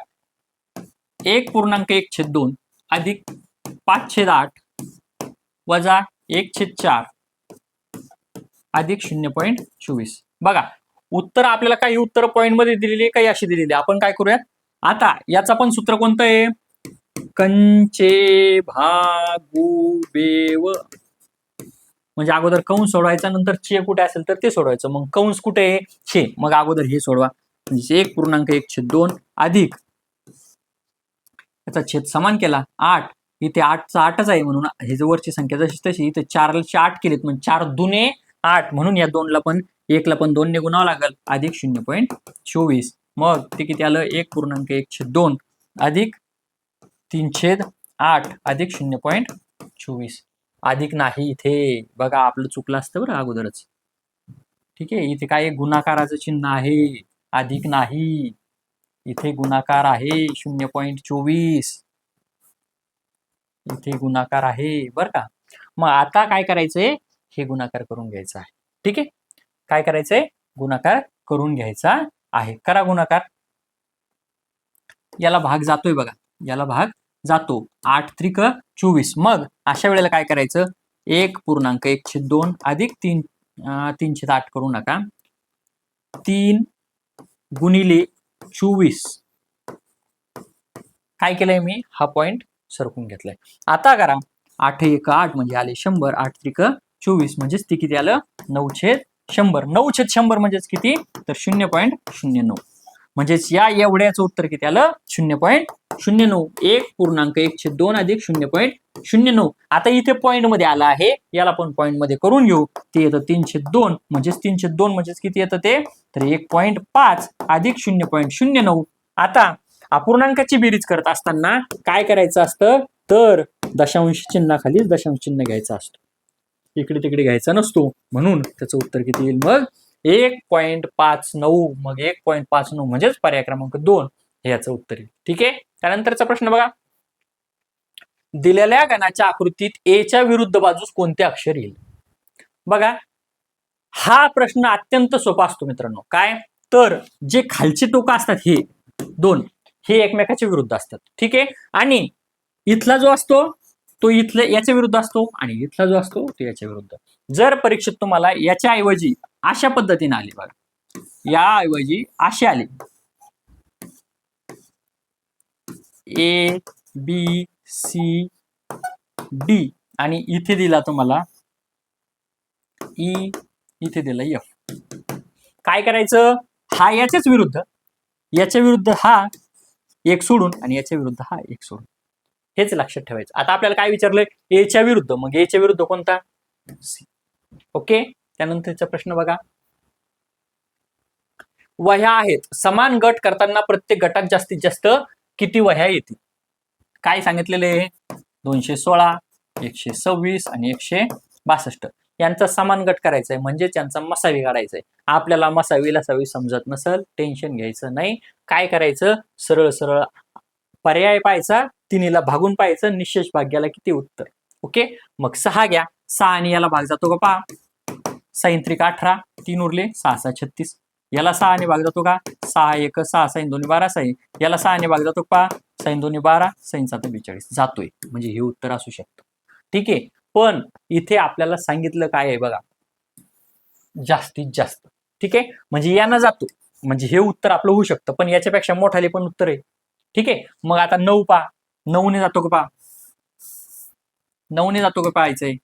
1.1/2 अधिक 5/8 वजा 1/4 अधिक 0.24. बघा, उत्तर आपल्याला काही उत्तर पॉइंट मध्ये दिलेली, काही अशी दिलेली. आपण काय करूयात आता, याचा पण सूत्र कोणतं आहे? कंचे भागू बेव. म्हणजे अगोदर कंस सोडवायचा, नंतर चे कुठे असेल तर ते सोडवायचं. मग कंस कुठे आहे? छे. मग अगोदर हे सोडवा. म्हणजे 1.1/2 अधिक याचा छेद समान केला 8. इथे 8चा 8च आहे, म्हणून हे वरची संख्या जशी तशी. इथे 4ला 8 केलेत, म्हणजे 4 दुने 8, म्हणून या 2ला पण 1ला पण 2 ने गुणावं लागेल. अधिक 0.24. मग ते किती आलं? 1.1/2 अधिक 3/8 अधिक 0.24. अधिक नाही इथे. बघा, आपलं चुकलं असतं बरं अगोदरच. ठीक आहे. इथे काय गुणाकाराचं चिन्ह आहे, अधिक नाही. इथे गुणाकार आहे 0.24. इथे गुणाकार आहे बर का. मग आता काय करायचंय? हे गुणाकार करून घ्यायचा आहे. ठीक आहे. काय करायचंय? गुणाकार करून घ्यायचा आहे. करा गुणाकार. याला भाग जातोय बघा, याला भाग जातो. 8 त्रिक 24. मग अशा वेळेला काय करायचं? 1.1/2 अधिक 3/8 करू नका. 3 गुणिले 24. काय केलंय मी? हा पॉइंट सरकून घेतलाय. आता करा. 8 1 8 म्हणजे आले 100. 8 त्रिक 24 म्हणजेच ते किती आलं? 9/100. 9/100 म्हणजेच किती? तर 0.09. म्हणजेच या एवढ्याचं उत्तर किती आलं? 0.09. 1.1/2 अधिक 0.09. आता इथे पॉइंट मध्ये आला आहे, याला पण पॉइंट मध्ये करून घेऊ. ते येतं 3/2. म्हणजेच 3/2 म्हणजेच किती येतं ते? तर 1.5 अधिक 0.09. आता अपूर्णांकाची बेरीज करत असताना काय करायचं असतं? तर दशांश चिन्हाखाली दशांश चिन्ह घ्यायचं असतं, इकडे तिकडे घ्यायचा नसतो. म्हणून त्याचं उत्तर किती येईल? मग 1.59. मग 1.59 म्हणजेच पर्याय क्रमांक 2 हे याचं उत्तर येईल. ठीक आहे. त्यानंतरचा प्रश्न बघा. दिलेल्या गणाच्या आकृतीत ए च्या विरुद्ध बाजूस कोणते अक्षर येईल? बघा, हा प्रश्न अत्यंत सोपा असतो मित्रांनो. काय? तर जे खालचे टोक असतात हे दोन, हे एकमेकाच्या विरुद्ध असतात. ठीक आहे. आणि इथला जो असतो तो इथल्या याच्या विरुद्ध असतो, आणि इथला जो असतो तो याच्या विरुद्ध. जर परीक्षेत तुम्हाला याच्या ऐवजी अशा पद्धतीने आली, बघा, या ऐवजी अशी आली, ए बी सी डी, आणि इथे दिला तुम्हाला ई, इथे दिला एफ. काय करायचं? हा याच्याच विरुद्ध, याच्या विरुद्ध हा एक सोडून, आणि याच्या विरुद्ध हा एक सोडून. हेच लक्षात ठेवायचं. आता आपल्याला काय विचारलंय? ए च्या विरुद्ध. मग ए च्या विरुद्ध कोणता? सी. ओके. त्यानंतरचा प्रश्न बघा. वह्या आहेत. समान गट करताना प्रत्येक गटात जास्तीत जास्त किती वह्या येतील? काय सांगितलेले? 216, 126 आणि 162. यांचा समान गट करायचा आहे, म्हणजे त्यांचा मसावी काढायचा आहे. आपल्याला मसावी लसावी समजत नसल, टेन्शन घ्यायचं नाही. काय करायचं? सरळ सरळ पर्याय पाहायचा, तिन्हीला भागून पाहायचं, निशेष भाग गेला किती उत्तर. ओके. मग 6 घ्या. 6 आणि याला भाग जातो का पहा. 6 त्रिक 18, 3 उरले, 6 6 36. याला 6 आणि भाग जातो का? 6 1 6, 6 2 12, 6. याला 6 आणि भाग जातो का? 6 2 12, 6 7 42 जातोय. म्हणजे हे उत्तर असू शकतं. ठीक आहे. पण इथे आपल्याला सांगितलं काय आहे बघा, जास्तीत जास्त. ठीक आहे, म्हणजे यानं जातो, म्हणजे हे उत्तर आपलं होऊ शकतं, पण याच्यापेक्षा मोठाले पण उत्तर आहे. ठीक आहे, मग आता 9 पहा, 9ने जातो का पहा, 9ने जातो का पाहायचंय.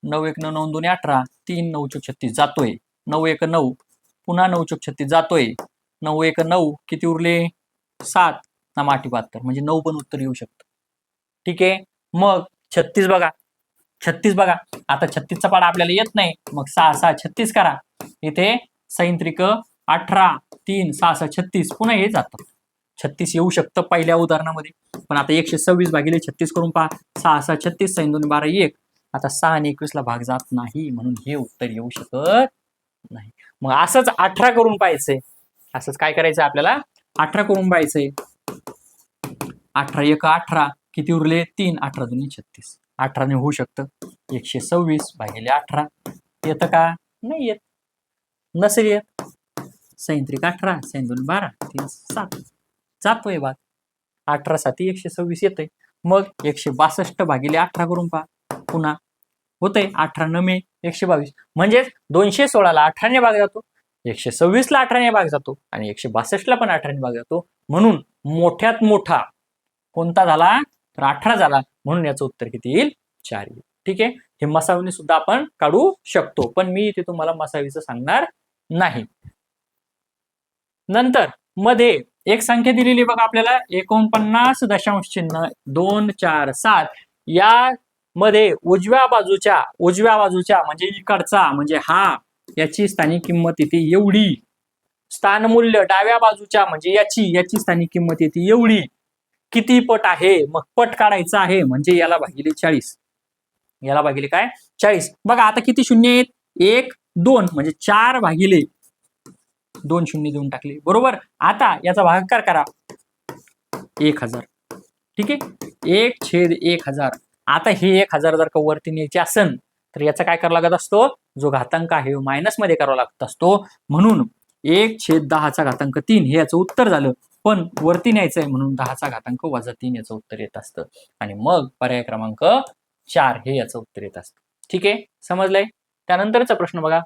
9 1 9 9 2 18, 3 9 चौक 36 जातोय. 9 1 9, पुन्हा 9 चौक 36 जातोय. 9 1 9, किती उरले 7 ना 8 72, म्हणजे 9 पण उत्तर येऊ शकतं. ठीक आहे, मग 36 बघा, 36 बघा, आता 36चा पाडा आपल्याला येत नाही, मग 6 6 36 करा. इथे 6 त्रिक 18, 3 6 6 36, पुन्हा हे जातं. 36 येऊ शकतं पहिल्या उदाहरणामध्ये, पण आता 126 भागिले 36 करून पहा. 6 6 36, 6 2 12 1. आता 6 आणि 21 ला भाग जात नाही, म्हणून हे उत्तर येऊ शकत नाही. मग असंच 18 करून पाहायचंय. असंच काय करायचं आपल्याला, 18 करून पाहायचंय. 18 1 18, किती उरले 3, 18 2 36. 18ने होऊ शकतं. 126 भागिले 18 येतं का, नाही येत, नसेल येत. 6 त्रिक 18, 6 2 12, 3 7, जातोय भाग. 18 7 126 येतंय. मग 162 भागिले 18 करून पहा, पुन्हा होतंय 18 9 122, म्हणजेच 216ला 18ने भाग जातो, 126ला 18ने भाग जातो, आणि 162ला पण 18ने भाग जातो. म्हणून मोठ्यात मोठा कोणता झाला, तर 18 झाला, म्हणून याचं उत्तर किती येईल, 4 येईल. ठीक आहे, हे मसावीने सुद्धा आपण काढू शकतो, पण मी इथे तुम्हाला मसावीचं सांगणार नाही. नंतर मध्ये एक संख्या दिलेली बघा आपल्याला 49.247, या मध्ये उजव्या बाजूच्या म्हणजे इकडचा, म्हणजे हा, याची स्थानिक किंमत येते एवढी. स्थानमूल्य डाव्या बाजूच्या म्हणजे याची स्थानिक किंमत येते एवढी. किती पट आहे, मग पट काढायचा आहे, म्हणजे याला भागिले 40. याला भागिले काय, 40. बघा आता किती शून्य आहेत, 1 2, म्हणजे 4 भागिले 2 शून्य देऊन टाकले, बरोबर. आता याचा भागाकार करा, 1000. ठीक आहे, 1/1000. आता हे 1000 जर का वरती न्यायचे असेल, तर याचा काय करावा लागत असतो, जो घातांक आहे मायनस मध्ये करावा लागत असतो, म्हणून 1/10⁻3 हे याचं उत्तर झालं. पण वरती न्यायचं आहे, म्हणून 10⁻3 याचं उत्तर येत असतं, आणि मग पर्याय क्रमांक 4 हे याचं उत्तर येत असतं. ठीक आहे, समजलंय. त्यानंतरचा प्रश्न बघा,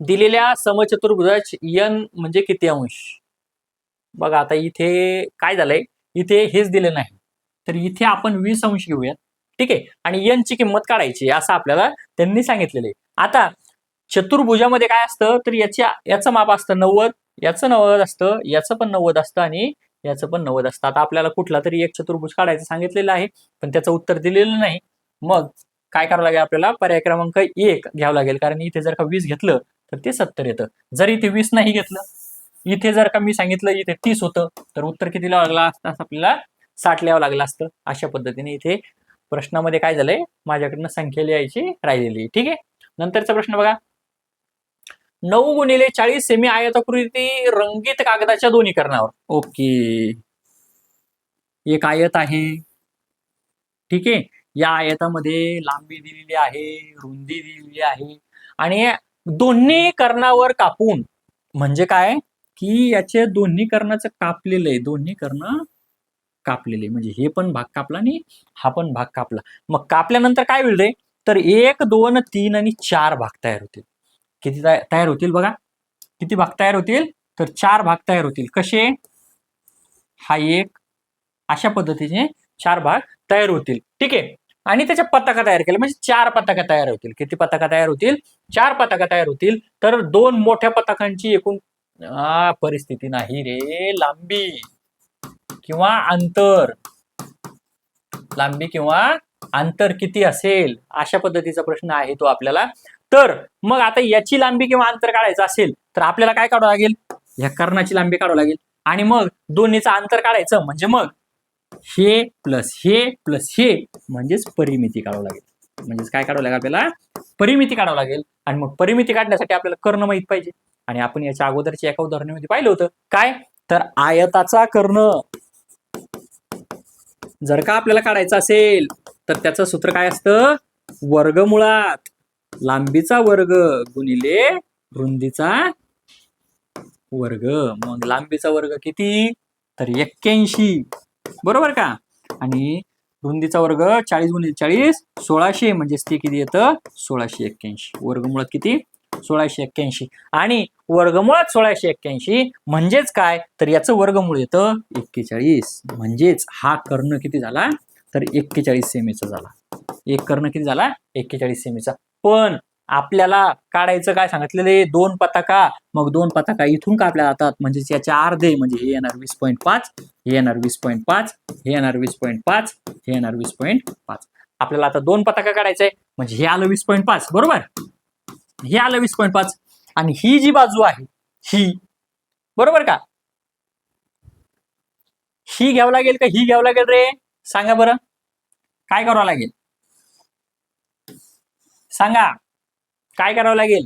दिलेल्या समचतुर्भुजाच n म्हणजे किती अंश. बघा आता इथे काय झालंय, इथे हेच दिलं नाही, तर इथे आपण 20 अंश घेऊयात. ठीक आहे, आणि n ची किंमत काढायची असं आपल्याला त्यांनी सांगितलेलं आहे. आता चतुर्भुजामध्ये काय असतं, तर याचं माप असतं 90, याचं 90 असतं, याचं पण 90 असतं, आणि याचं पण 90 असतं. आता आपल्याला कुठला तरी एक चतुर्भुज काढायचं सांगितलेलं आहे, पण त्याचं उत्तर दिलेलं नाही. मग काय करावं लागेल, आपल्याला पर्याय क्रमांक 1 घ्यावं लागेल, कारण इथे जर का 20 घेतलं तर ते 70 येतं. जर इथे 20 नाही घेतलं, इथे जर का मी सांगितलं इथे 30 होतं, तर उत्तर किती लिहावं लागलं असतं, आपल्याला 60 लिहावं लागलं असतं. अशा पद्धतीने इथे प्रश्नामध्ये काय झालंय, माझ्याकडनं संख्या लिहायची राहिलेली. ठीक आहे, नंतरचा प्रश्न बघा, 9x40 सेमी आयताकृती रंगीत कागदाच्या दोन्ही कर्णावर. ओके, एक आयत आहे. ठीक आहे, या आयतामध्ये लांबी दिलेली आहे, रुंदी दिलेली आहे, आणि दोन्ही कर्णावर कापून, म्हणजे काय की याचे दोन्ही कर्णाचं कापलेलं आहे, दोन्ही कर्ण कापलेले, म्हणजे हे पण भाग कापला आणि हा पण भाग कापला. मग कापल्यानंतर काय होईल रे, तर 1 2 3 आणि 4 भाग तयार होतील. किती तयार होतील बघा, किती भाग तयार होतील, तर 4 भाग तयार होतील. कसे, हा एक, अशा पद्धतीने 4 भाग तयार होतील. ठीक आहे, आणि त्याच्या पताका तयार केल्या, म्हणजे 4 पताका तयार होतील. किती पताका तयार होतील, 4 पताका तयार होतील. तर 2 मोठ्या पताकांची एकूण परिस्थिती नाही रे, लांबी किंवा अंतर, लांबी किंवा अंतर किती असेल, अशा पद्धतीचा प्रश्न आहे तो आपल्याला. तर मग आता याची लांबी किंवा अंतर काढायचं असेल, तर आपल्याला काय काढावं लागेल, या कर्णाची लांबी काढावं लागेल, आणि मग दोन्हीचं अंतर काढायचं, म्हणजे मग हे प्लस हे म्हणजेच परिमिती काढावं लागेल. म्हणजेच काय काढावं लागेल, आपल्याला परिमिती काढावं लागेल. आणि मग परिमिती काढण्यासाठी आपल्याला कर्ण माहित पाहिजे, आणि आपण याच्या अगोदरच्या एका उदाहरणामध्ये पाहिलं होतं काय, तर आयताचा कर्ण जर का आपल्याला काढायचं असेल, तर त्याचं सूत्र काय असतं, वर्गमुळात लांबीचा वर्ग गुणिले रुंदीचा वर्ग. मग लांबीचा वर्ग किती, तर 81 बरोबर का? आणि रुंदीचा वर्ग 40 गुणिले 40 1600 म्हणजेच ते किती येतं 1681. वर्गमुळात किती 1681 आणि वर्गमुळात 1681 म्हणजेच काय तर याचं वर्गमूळ येतं 41. म्हणजेच हा कर्ण किती झाला तर 41 सेमीचा झाला. एक कर्ण किती झाला 41 सेमीचा. पण आपल्याला काढायचं काय सांगितलेले 2 पताका. मग 2 पताका इथून कापल्या जातात म्हणजे याचे अर्धे म्हणजे हे येणार 20.5 हे येणार 20.5 हे येणार 20.5 हे येणार 20.5. आपल्याला आता 2 पताका काढायचंय म्हणजे हे आलं 20.5 बरोबर. हे आलं 20.5 आणि ही जी बाजू आहे ही बरोबर का ही घ्यावं लागेल का ही घ्यावं लागेल रे सांगा बरं काय करावं लागेल सांगा काय करावं लागेल.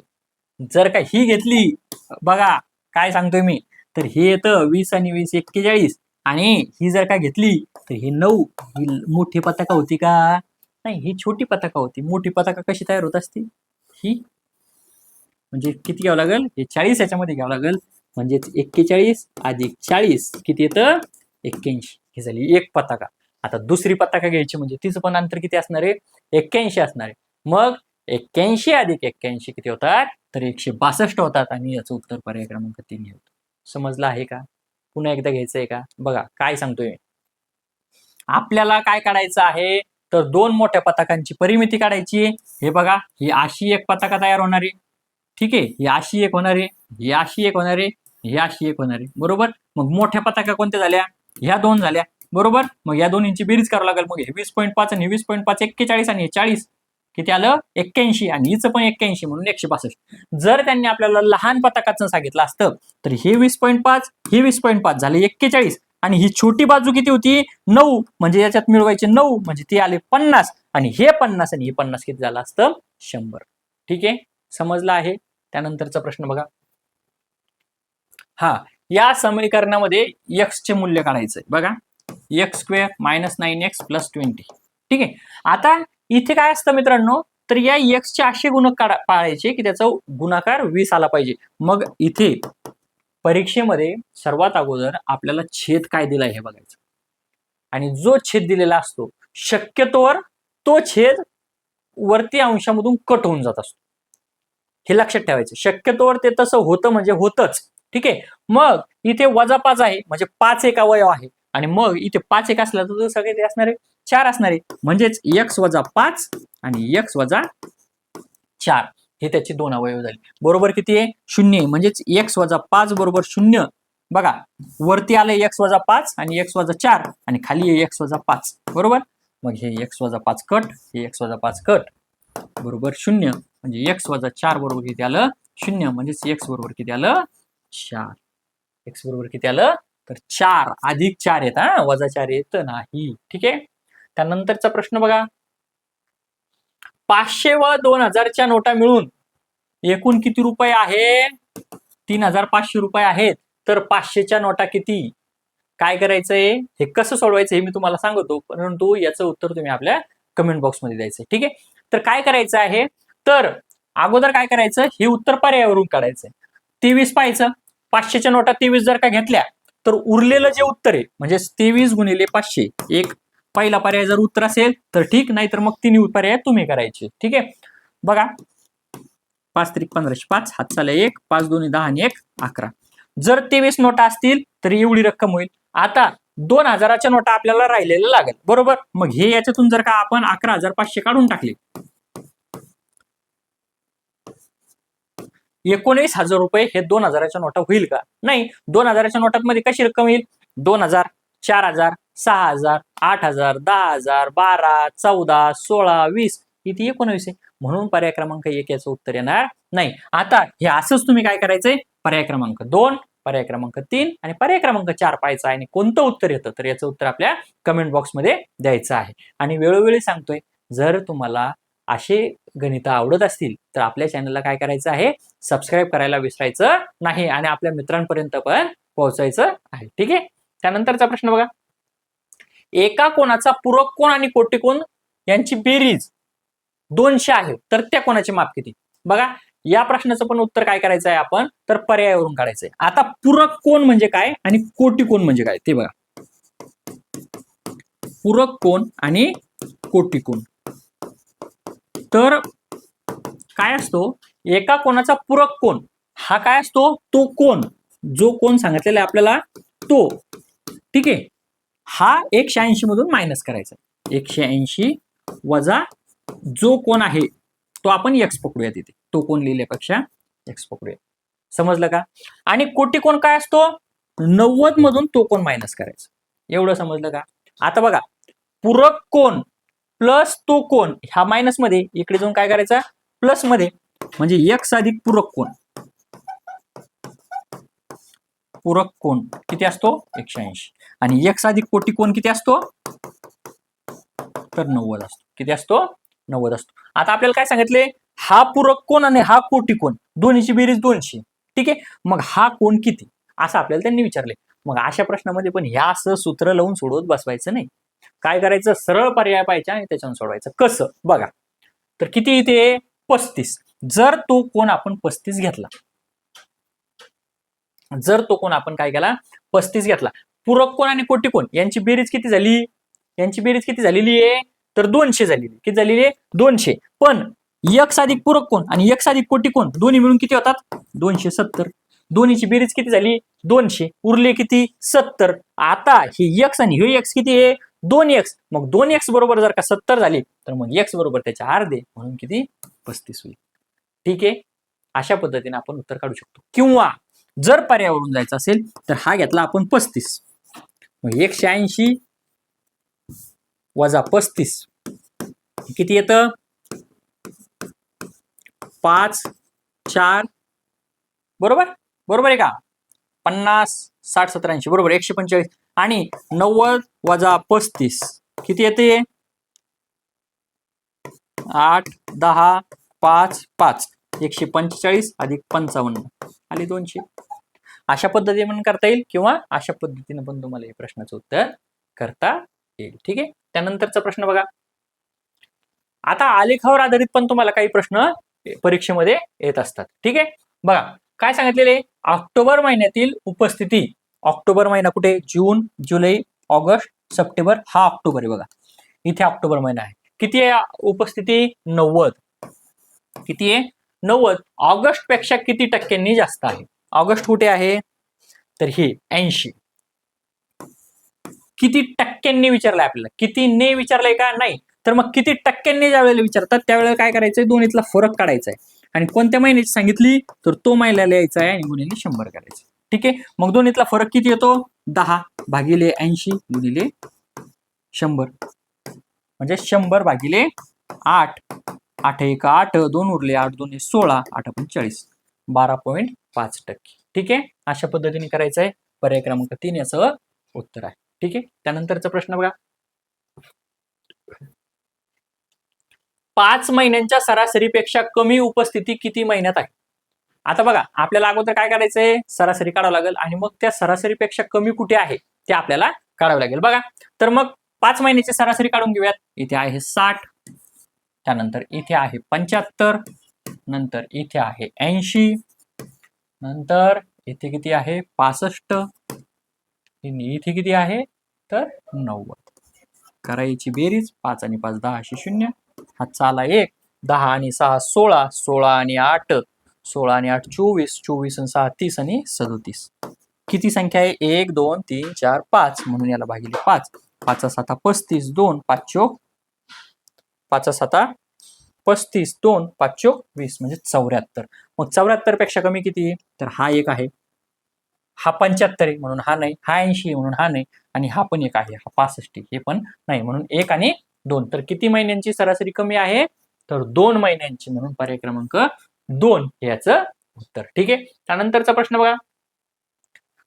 जर का ही घेतली बघा काय सांगतोय मी तर हे येतं 20 आणि 20 41 आणि ही जर का घेतली तर हे 9 ही मोठी पताका होती का नाही ही छोटी पताका होती. मोठी पताका कशी तयार होत असते ही म्हणजे किती घ्यावं लागेल हे 40 याच्यामध्ये घ्यावं लागेल म्हणजेच 41 अधिक 40 किती येतं 81. ही झाली एक पताका. आता दुसरी पताका घ्यायची म्हणजे तिचं पण अंतर किती असणार आहे 81 असणार आहे. मग 81 अधिक 81 किती होतात तर 162 होतात आणि याचं उत्तर पर्याय क्रमांक 3 होतं. समजलं आहे का? पुन्हा एकदा घ्यायचंय का बघा काय सांगतोय आपल्याला काय काढायचं आहे तर 2 मोठ्या पताकांची परिमिती काढायची. हे बघा ही अशी एक पताका तयार होणार आहे ठीक आहे ही अशी एक होणार आहे ही अशी एक होणार आहे ही अशी एक होणार आहे बरोबर. मग मोठ्या पताका कोणत्या झाल्या ह्या 2 झाल्या बरोबर. मग या दोन्हींची बेरीज करावं लागेल. मग हे 20.5 आणि 20.5 41 आणि हे 40 किती आलं 81 आणि हिचं पण 81 म्हणून 162. जर त्यांनी आपल्याला लहान पताकाचं सांगितलं असतं तर हे 20.5 हे 20.5 झाले 41 आणि ही छोटी बाजू किती होती 9 म्हणजे याच्यात मिळवायचे 9 म्हणजे ती आले 50 आणि हे 50 आणि हे 50 किती झालं असतं 100. ठीक आहे समजलं आहे. त्यानंतरचा प्रश्न बघा हा या समीकरणामध्ये x चे मूल्य काढायचंय बघा x² - 9x + 20 ठीक आहे. आता इथे काय असतं मित्रांनो तर या x चे असे गुणक पाळायचे की त्याचा गुणाकार 20 आला पाहिजे. मग इथे परीक्षेमध्ये सर्वात अगोदर आपल्याला छेद काय दिलाय हे बघायचं आणि जो छेद दिलेला असतो शक्यतोवर तो छेद वरती अंशामधून कट होऊन जात असतो. हे लक्षात ठेवायचं शक्यतोवर ते तसं होतं म्हणजे होतच ठीक आहे. मग इथे -5 आहे म्हणजे 5 एक अवयव आहे आणि मग इथे 5 एक असला तर सगळे ते असणार आहे 4 असणार आहे म्हणजेच x - 5 आणि x - 4 हे त्याचे 2 अवयव झाले. बरोबर किती आहे 0 आहे म्हणजेच x - 5 बरोबर 0. बघा वरती आले x - 5 आणि x - 4 आणि खाली आहे x - 5 बरोबर. मग हे x - 5 कट हे x - 5 कट बरोबर 0 म्हणजे x - 4 बरोबर किती आलं 0 म्हणजेच x बरोबर किती आलं 4. x बरोबर किती आलं तर 4 अधिक 4 येत हा -4 येत नाही. ठीक आहे. त्यानंतरचा प्रश्न बघा 500 व 2000च्या नोटा मिळून एकूण किती रुपये आहे 3500 रुपये आहेत. तर 500च्या नोटा किती काय करायचंय हे कसं सोडवायचं हे मी तुम्हाला सांगतो परंतु याचं उत्तर तुम्ही आपल्या कमेंट बॉक्समध्ये द्यायचं ठीक आहे. तर काय करायचं आहे तर अगोदर काय करायचं हे उत्तर पर्यायावरून काढायचंय 23 पाहायचं 500च्या नोटा 23 जर का घेतल्या तर उरलेलं जे उत्तर आहे म्हणजे 23 गुणिले 500 एक पहिला पर्याय जर उत्तर असेल तर ठीक नाही तर मग तिन्ही पर्याय तुम्ही करायचे ठीक आहे. बघा 5 त्रिक 1505 हात चाले 1 5 2 10 आणि 1 11 जर 23 नोटा असतील तर एवढी रक्कम होईल. आता 2000च्या नोटा आपल्याला राहिलेल्या लागेल बरोबर. मग हे याच्यातून जर का आपण 11500 काढून टाकले 19,000 रुपये हे 2000च्या नोटा होईल का नाही. 2000च्या नोटांमध्ये कशी रक्कम येईल 2000 4000 6000 8000 10000 12 14 16 20 किती 19 आहे म्हणून पर्याय क्रमांक 1 याचं उत्तर येणार नाही. आता हे असंच तुम्ही काय करायचंय पर्याय क्रमांक 2 पर्याय क्रमांक 3 आणि पर्याय क्रमांक 4 पाहायचा आहे आणि कोणतं उत्तर येतं तर याचं उत्तर आपल्या कमेंट बॉक्समध्ये द्यायचं आहे. आणि वेळोवेळी सांगतोय जर तुम्हाला असे गणित आवडत असतील तर आपल्या चॅनलला काय करायचं आहे सबस्क्राईब करायला विसरायचं नाही आणि आपल्या मित्रांपर्यंत पण पोहोचायचं आहे. ठीक आहे. त्यानंतरचा प्रश्न बघा एका कोणाचा पूरक कोण आणि कोटिकोण यांची बेरीज 200 आहे तर त्या कोणाचे माप किती. बघा या प्रश्नाचं पण उत्तर काय करायचं आहे आपण तर पर्यायावरून काढायचंय. आता पूरक कोण म्हणजे काय आणि कोटिकोण म्हणजे काय ते बघा पूरक कोन आणि कोटी कोन. तर काय असतो, एका कोणाचा पूरक कोन हा काय असतो, तो कोन, जो कोन सांगितलेला आहे आपल्याला तो, ठीक आहे, हा 180 मधून मायनस करायचा. 180 वजा जो कोन आहे तो आपण एक्स पकडूया, तिथे तो कोन लिहिल्यापेक्षा एक्स पकडूया. समजलं का? आणि कोटी कोन काय असतो, 90 मधून तो कोन मायनस करायचा. एवढं समजलं का? आता बघा, पूरक कोन प्लस तो कोन ह्या मायनस मध्ये, इकडे जाऊन काय करायचा, प्लस मध्ये, म्हणजे एक्स अधिक पूरक कोन. पूरक कोन किती असतो, 180, आणि एक्स अधिक कोटी कोन किती असतो, तर 90 असतो. किती असतो, 90 असतो. आता आपल्याला काय सांगितले, हा पूरक कोन आणि हा कोटी कोन दोन्हीची बेरीज 200. ठीक आहे, मग हा कोन किती, असं आपल्याला त्यांनी विचारले. मग अशा प्रश्नामध्ये पण ह्या असं सूत्र लावून सोडवत बसवायचं नाही. काय करायचं, सरळ पर्याय पाहिजे आणि त्याच्यावर सोडवायचं. कसं बघा, तर किती इथे 35. जर तो कोन आपण 35 घेतला, जर तो कोन आपण काय केला, 35 घेतला, पूरक कोन आणि कोटी कोन यांची बेरीज किती झाली, यांची बेरीज किती झालेली आहे, तर 200 झालेली. किती झालेली आहे, 200. पण एक्स अधिक पूरक कोन आणि एक्स अधिक कोटी कोन दोन्ही मिळून किती होतात, 270. दोन्हीची बेरीज किती झाली, 200, उरले किती, 70. आता हे एक्स आणि हे एक्स किती आहे, 2x. मग 2x बरोबर जर का 70 झाली, तर मग x बरोबर त्याच्या अर्धे, म्हणून किती, 35 होईल. ठीक आहे, अशा पद्धतीने आपण उत्तर काढू शकतो. किंवा जर पर्यायावरून जायचं असेल तर हा घेतला आपण 35, मग 180 वजा 35 किती येतं, 5 4, बरोबर, बरोबर आहे का, 50 60 70 80, बरोबर, 145. आणि 90 वजा 35 किती येते, 8 10 5 5, 145 अधिक 55 आली 200. अशा पद्धतीने पण करता येईल, किंवा अशा पद्धतीने पण तुम्हाला या प्रश्नाचं उत्तर करता येईल. ठीक आहे, त्यानंतरचा प्रश्न बघा. आता आलेखावर आधारित पण तुम्हाला काही प्रश्न परीक्षेमध्ये येत असतात. ठीक आहे, बघा काय सांगितलेले, ऑक्टोबर महिन्यातील उपस्थिती. ऑक्टोबर महिना कुठे, जून जुलै ऑगस्ट सप्टेंबर, हा ऑक्टोबर आहे बघा, इथे ऑक्टोबर महिना आहे. किती आहे उपस्थिती, 90. किती आहे, 90. ऑगस्ट पेक्षा किती टक्क्यांनी जास्त आहे, ऑगस्ट कुठे आहे, तर हे 80. किती टक्क्यांनी विचारलंय आपल्याला, किती ने विचारलंय का, नाही, तर मग किती टक्क्यांनी ज्या वेळेला विचारतात त्यावेळेला काय करायचंय, दोन्हीतला फरक काढायचा आहे. आणि कोणत्या महिन्याची सांगितली, तर तो महिन्याला लिहायचा आहे आणि गुणिले 100 करायचं. ठीक आहे, मग दोन्हीतला फरक किती येतो, 10 भागिले 80 गुणिले 100, म्हणजे 100 भागिले 8. 8 1 8, 2 उरले, 8 2 16, 8 40, 12.5%. ठीक आहे, अशा पद्धतीने करायचं आहे. पर्याय क्रमांक 3 याचं उत्तर आहे. ठीक आहे, त्यानंतरचा प्रश्न बघा. 5 महिन्यांच्या सरासरीपेक्षा कमी उपस्थिती किती महिन्यात आहे. आता बघा, आपल्याला अगोदर काय करायचंय, सरासरी काढावं लागेल, आणि मग त्या सरासरीपेक्षा कमी कुठे आहे ते आपल्याला काढावं लागेल. बघा, तर मग 5 महिन्याची सरासरी काढून घेऊयात. इथे आहे 60, त्यानंतर इथे आहे 75, नंतर इथे आहे 80, नंतर इथे किती आहे 65, इथे किती आहे तर 90. करायची बेरीज, 5 आणि 5 10 अशी 0, हातचा आला 1, 10 आणि 6 16, 16 आणि 8 16 आणि 8 24, 24 आणि 6 30 आणि 37. किती संख्या आहे, 1 2 3 4 5, म्हणून याला भागिले 5. 5 7 35, 2 5 चोक 5 7 35, 2 5 चोक 20, म्हणजे 74. मग 74 पेक्षा कमी किती, तर हा एक आहे, हा 75 आहे म्हणून हा नाही, हा 80 म्हणून हा नाही, आणि हा पण एक आहे, हा 65 हे पण नाही, म्हणून 1 आणि 2. तर किती महिन्यांची सरासरी कमी आहे, तर 2 महिन्यांची, म्हणून पर्याय क्रमांक 2 याचं उत्तर. ठीक आहे, त्यानंतरचा प्रश्न बघा.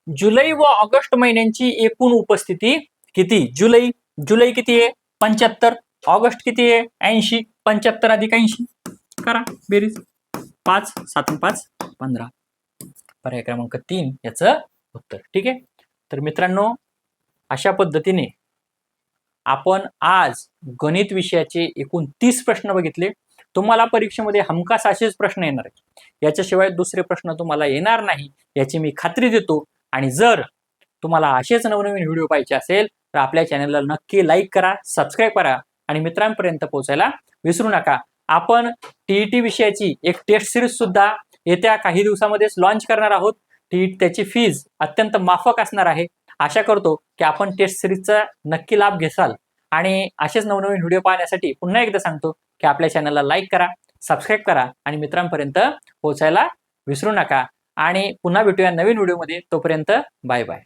जुलै व ऑगस्ट महिन्यांची एकूण उपस्थिती किती. जुलै किती आहे 75, ऑगस्ट किती आहे 80, 75 अधिक 80 करा बेरीज, 5 7 5 15, पर्याय क्रमांक 3 याचं उत्तर. ठीक आहे, तर मित्रांनो अशा पद्धतीने आपण आज गणित विषयाचे एकूण 30 प्रश्न बघितले. तुम्हाला परीक्षेमध्ये हमखास असेच प्रश्न येणार आहेत, याच्याशिवाय दुसरे प्रश्न तुम्हाला येणार नाही याची मी खात्री देतो. आणि जर तुम्हाला असेच नवनवीन व्हिडिओ पाहिजे असेल तर आपल्या चॅनलला नक्की लाईक करा, सबस्क्राईब करा आणि मित्रांपर्यंत पोहोचायला विसरू नका. आपण टीईटी विषयाची एक टेस्ट सिरीज सुद्धा येत्या काही दिवसामध्येच लॉन्च करणार आहोत. त्याची फीज अत्यंत माफक असणार आहे. आशा करतो की आपण टेस्ट सिरीजचा नक्की लाभ घेसाल आणि असेच नवनवीन व्हिडिओ पाहण्यासाठी पुन्हा एकदा सांगतो की आपल्या चॅनलला लाईक करा, सबस्क्राईब करा आणि मित्रांपर्यंत पोहोचायला विसरू नका. आणि पुन्हा भेटूया नवीन व्हिडिओमध्ये. तोपर्यंत बाय बाय.